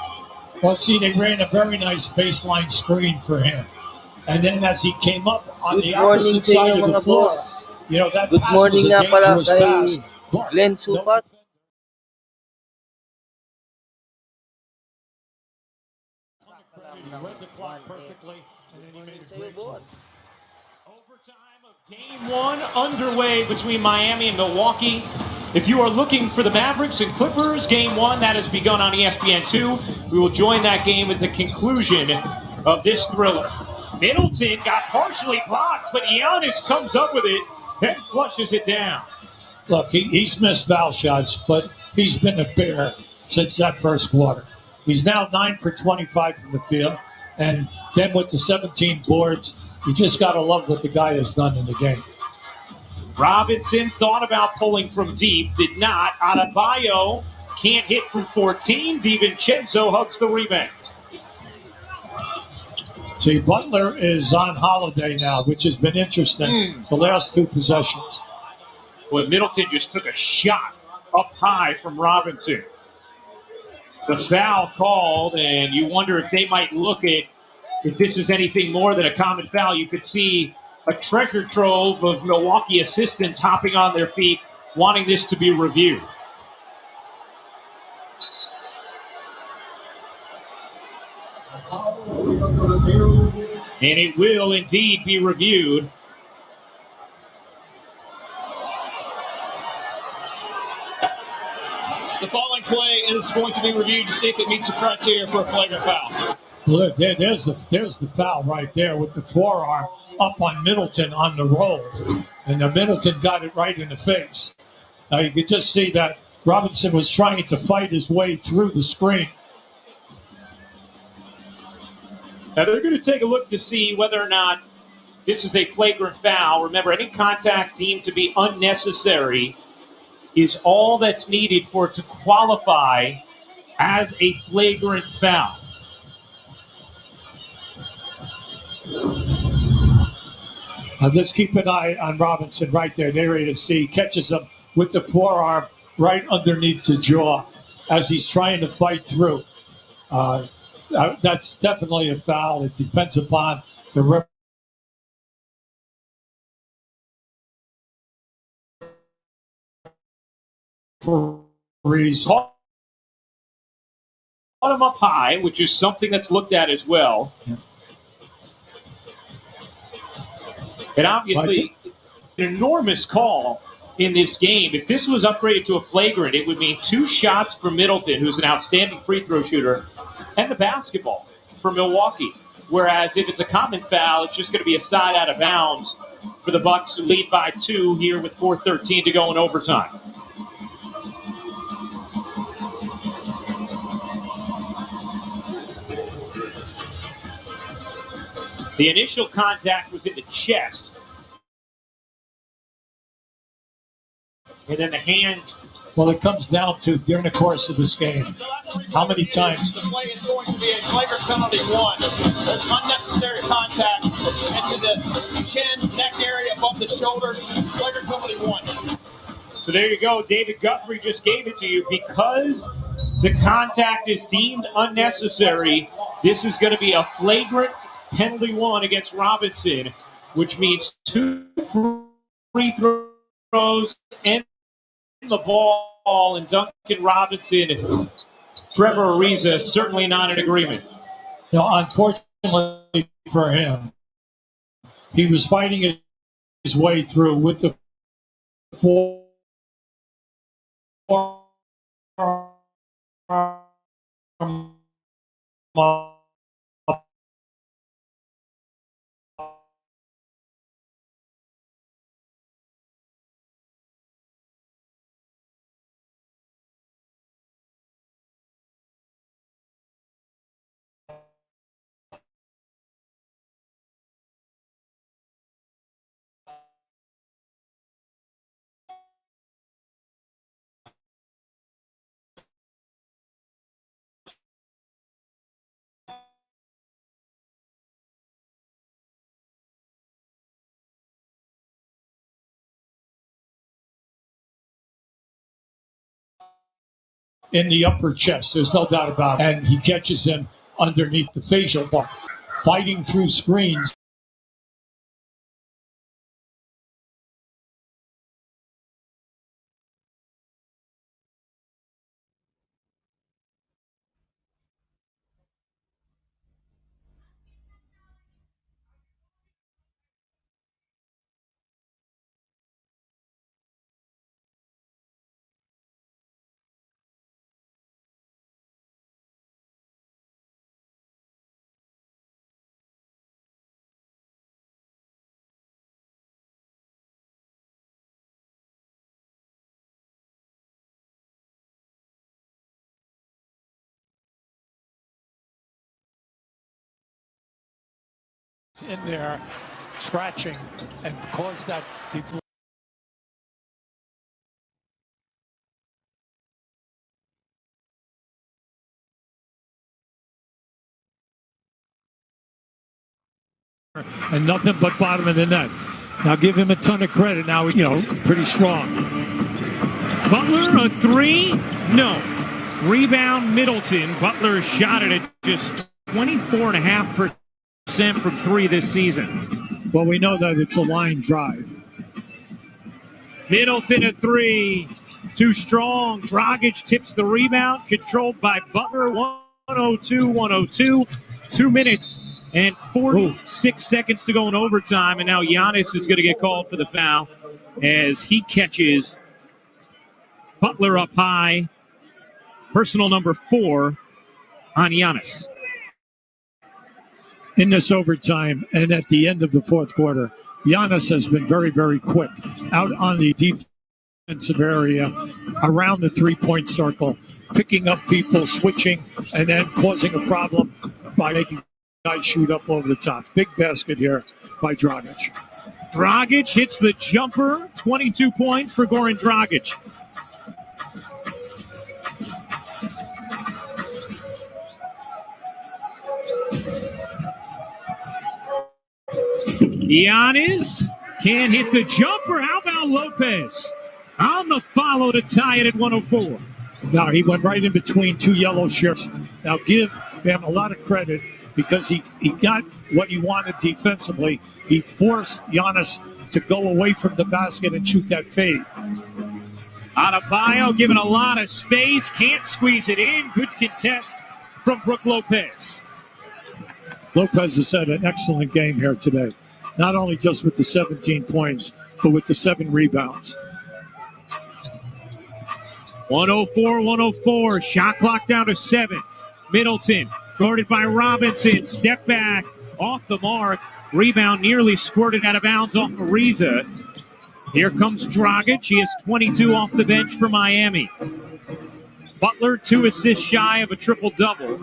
Well, see, they ran a very nice baseline screen for him. And then as he came up on the opposite side of the floor, you know, that pass was a dangerous pass. Glenn Supat. He read the clock perfectly, and then he made a great move. Overtime of game 1 underway between Miami and Milwaukee. If you are looking for the Mavericks and Clippers, game 1, that has begun on ESPN2. We will join that game at the conclusion of this thriller. Middleton got partially blocked, but Giannis comes up with it and flushes it down. Look, he's missed foul shots, but he's been a bear since that first quarter. He's now 9 for 25 from the field, and then with the 17 boards, you just got to love what the guy has done in the game. Robinson thought about pulling from deep, did not. Adebayo can't hit from 14. DiVincenzo hugs the rebound. See, Butler is on holiday now, which has been interesting the last 2 possessions. Well, Middleton just took a shot up high from Robinson. The foul called, and you wonder if they might look at if this is anything more than a common foul. You could see a treasure trove of Milwaukee assistants hopping on their feet, wanting this to be reviewed. And it will indeed be reviewed. the following play is going to be reviewed to see if it meets the criteria for a flagrant foul. Look, there's the foul right there with the forearm up on Middleton on the roll. And the Middleton got it right in the face. Now you could just see that Robinson was trying to fight his way through the screen. Now they're going to take a look to see whether or not this is a flagrant foul. Remember, any contact deemed to be unnecessary is all that's needed for it to qualify as a flagrant foul. Now just keep an eye on Robinson right there. They're ready to see. Catches him with the forearm right underneath the jaw as he's trying to fight through. That's definitely a foul. It depends upon the referees. Caught him up high, which is something that's looked at as well. And obviously, an enormous call in this game. If this was upgraded to a flagrant, it would mean 2 shots for Middleton, who's an outstanding free throw shooter, and the basketball for Milwaukee. Whereas if it's a common foul, it's just going to be a side out of bounds for the Bucks, who lead by 2 here with 4:13 to go in overtime. The initial contact was in the chest. And then the hand. Well, it comes down to, during the course of this game, how many times. The play is going to be a flagrant penalty 1. There's unnecessary contact into the chin, neck area, above the shoulders. Flagrant penalty 1. So there you go. David Guthrie just gave it to you. Because the contact is deemed unnecessary, this is going to be a flagrant penalty 1 against Robinson, which means 2 free throws and the ball, and Duncan Robinson, Trevor Ariza, certainly not in agreement. Unfortunately for him, he was fighting his way through with the in the upper chest. There's no doubt about it. And he catches him underneath the facial part, fighting through screens. In there, scratching, and caused that deflection. And nothing but bottom of the net. Now give him a ton of credit. Now, pretty strong. Butler, a 3? No. Rebound, Middleton. Butler shot it at just 24.5% from 3 this season. Well, we know that it's a line drive. Middleton a 3. Too strong. Dragic tips the rebound. Controlled by Butler. 102-102. 2 minutes and 46 seconds to go in overtime. And now Giannis is going to get called for the foul as he catches Butler up high Personal number 4 on Giannis. In this overtime and at the end of the fourth quarter, Giannis has been very, very quick out on the defensive area, around the three-point circle, picking up people, switching, and then causing a problem by making guys shoot up over the top. Big basket here by Dragic. Dragic hits the jumper. 22 points for Goran Dragic. Giannis can't hit the jumper. How about Lopez on the follow to tie it at 104? Now, he went right in between two yellow shirts. Now, give them a lot of credit because he got what he wanted defensively. He forced Giannis to go away from the basket and shoot that fade. Adebayo given a lot of space. Can't squeeze it in. Good contest from Brook Lopez. Lopez has had an excellent game here today. Not only just with the 17 points, but with the 7 rebounds. 104-104. Shot clock down to 7. Middleton guarded by Robinson. Step back off the mark. Rebound nearly squirted out of bounds off Ariza. Here comes Dragic. He has 22 off the bench for Miami. Butler 2 assists shy of a triple-double.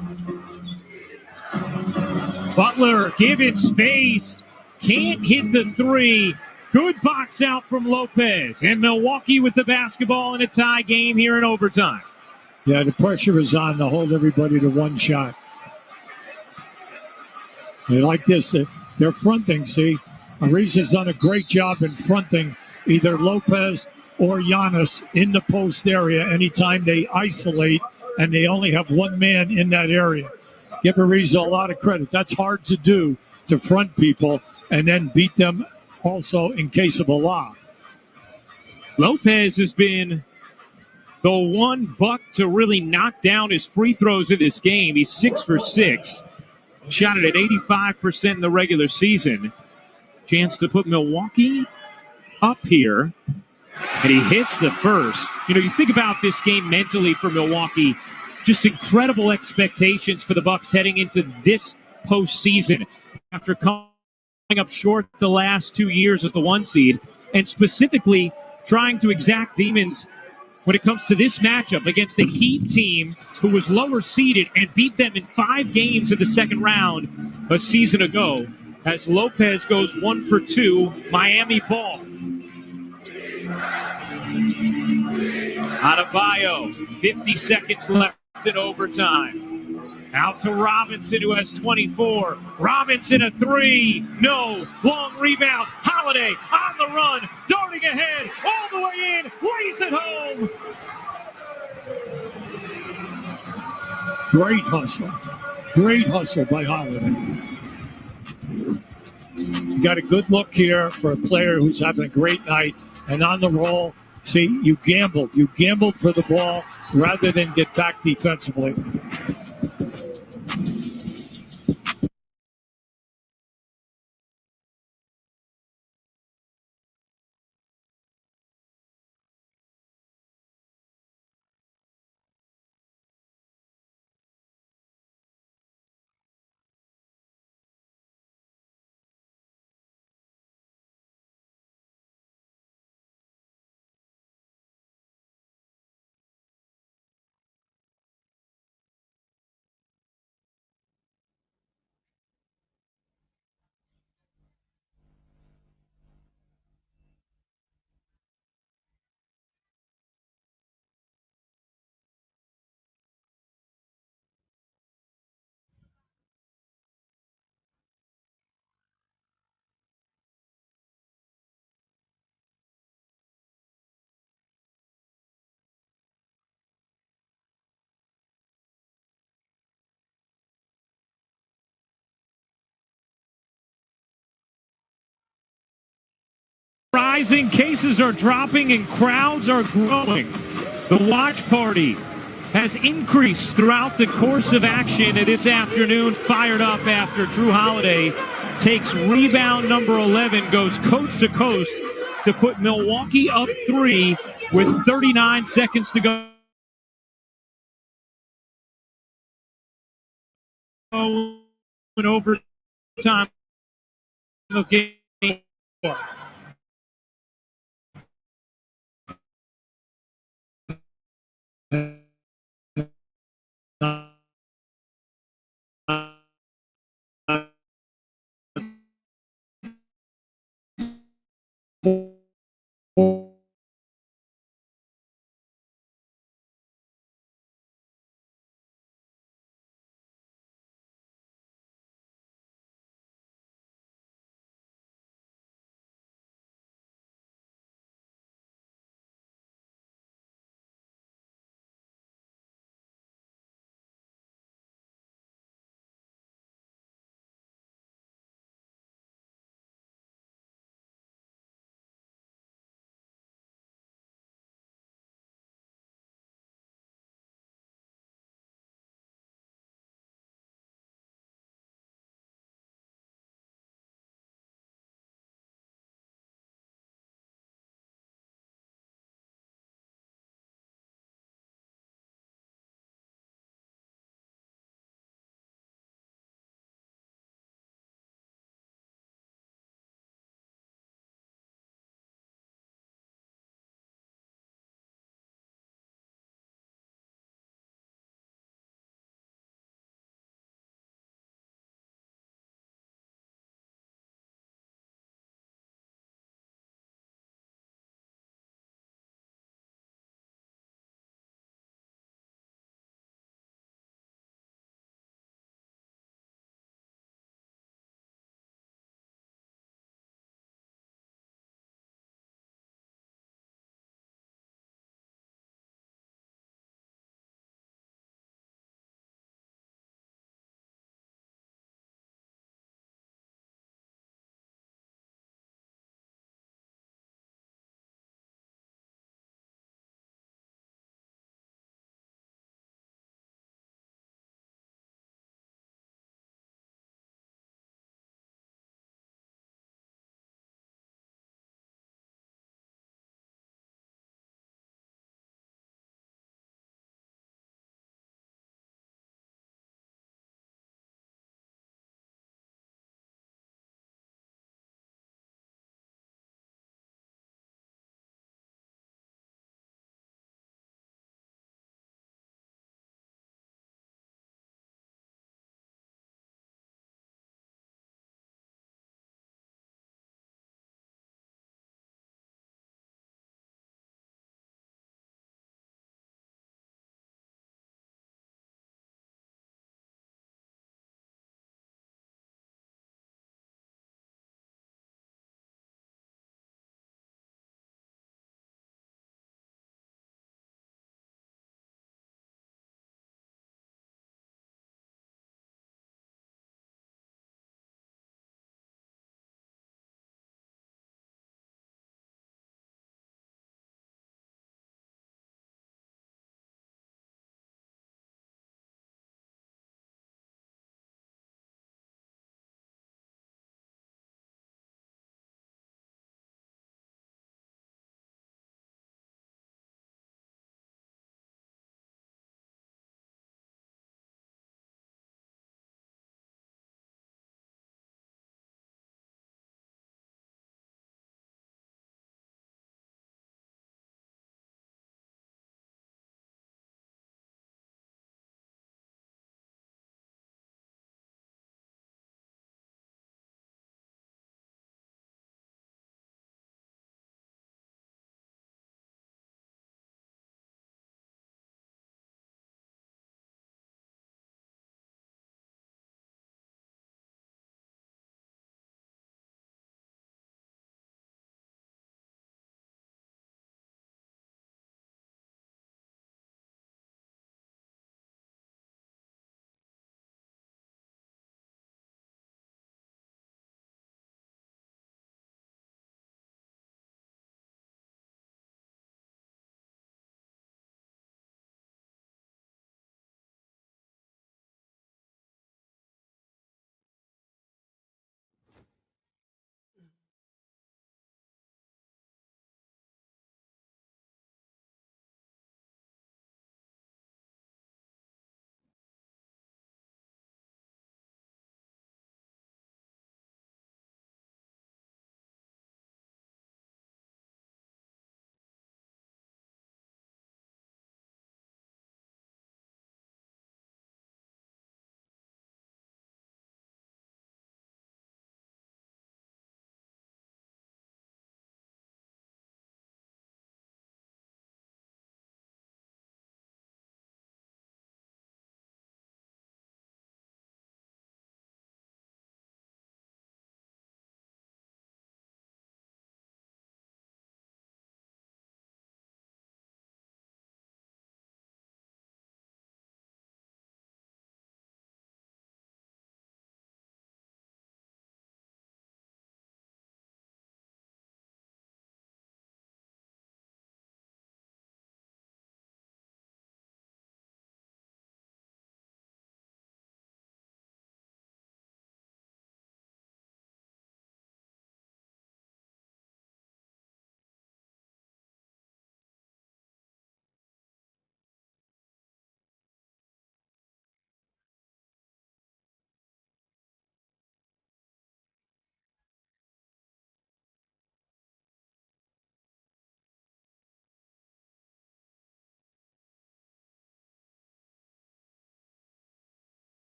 Butler given space. Can't hit the 3. Good box out from Lopez. And Milwaukee with the basketball in a tie game here in overtime. Yeah, the pressure is on to hold everybody to one shot. They like this. They're fronting, see. Ariza's done a great job in fronting either Lopez or Giannis in the post area anytime they isolate and they only have one man in that area. Give Ariza a lot of credit. That's hard to do, to front people and then beat them also in case of a lob. Lopez has been the one buck to really knock down his free throws in this game. He's 6 for 6. Shot it at 85% in the regular season. Chance to put Milwaukee up here. And he hits the first. You know, you think about this game mentally for Milwaukee. Just incredible expectations for the Bucks heading into this postseason after coming up short the last 2 years as the 1 seed, and specifically trying to exact demons when it comes to this matchup against a Heat team who was lower seeded and beat them in 5 games in the second round a season ago, as Lopez goes 1 for 2, Miami ball. Adebayo, 50 seconds left in overtime. Out to Robinson, who has 24. Robinson a 3. No. Long rebound. Holiday on the run. Darting ahead. All the way in. Lays it home. Great hustle. Great hustle by Holiday. You got a good look here for a player who's having a great night and on the roll. See, you gambled. You gambled for the ball rather than get back defensively. Rising, cases are dropping and crowds are growing. The watch party has increased throughout the course of action this afternoon. Fired up after Drew Holiday takes rebound number 11, goes coast to coast to put Milwaukee up 3 with 39 seconds to go. in overtime of game 4.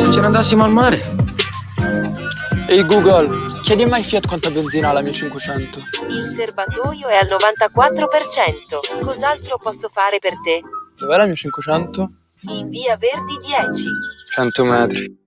Se ce ne andassimo al mare. Ehi Google, chiedi mai Fiat quanta benzina ha la mia 500? Il serbatoio è al 94%. Cos'altro posso fare per te? Dov'è la mia 500? In via Verdi 10. 100 metri.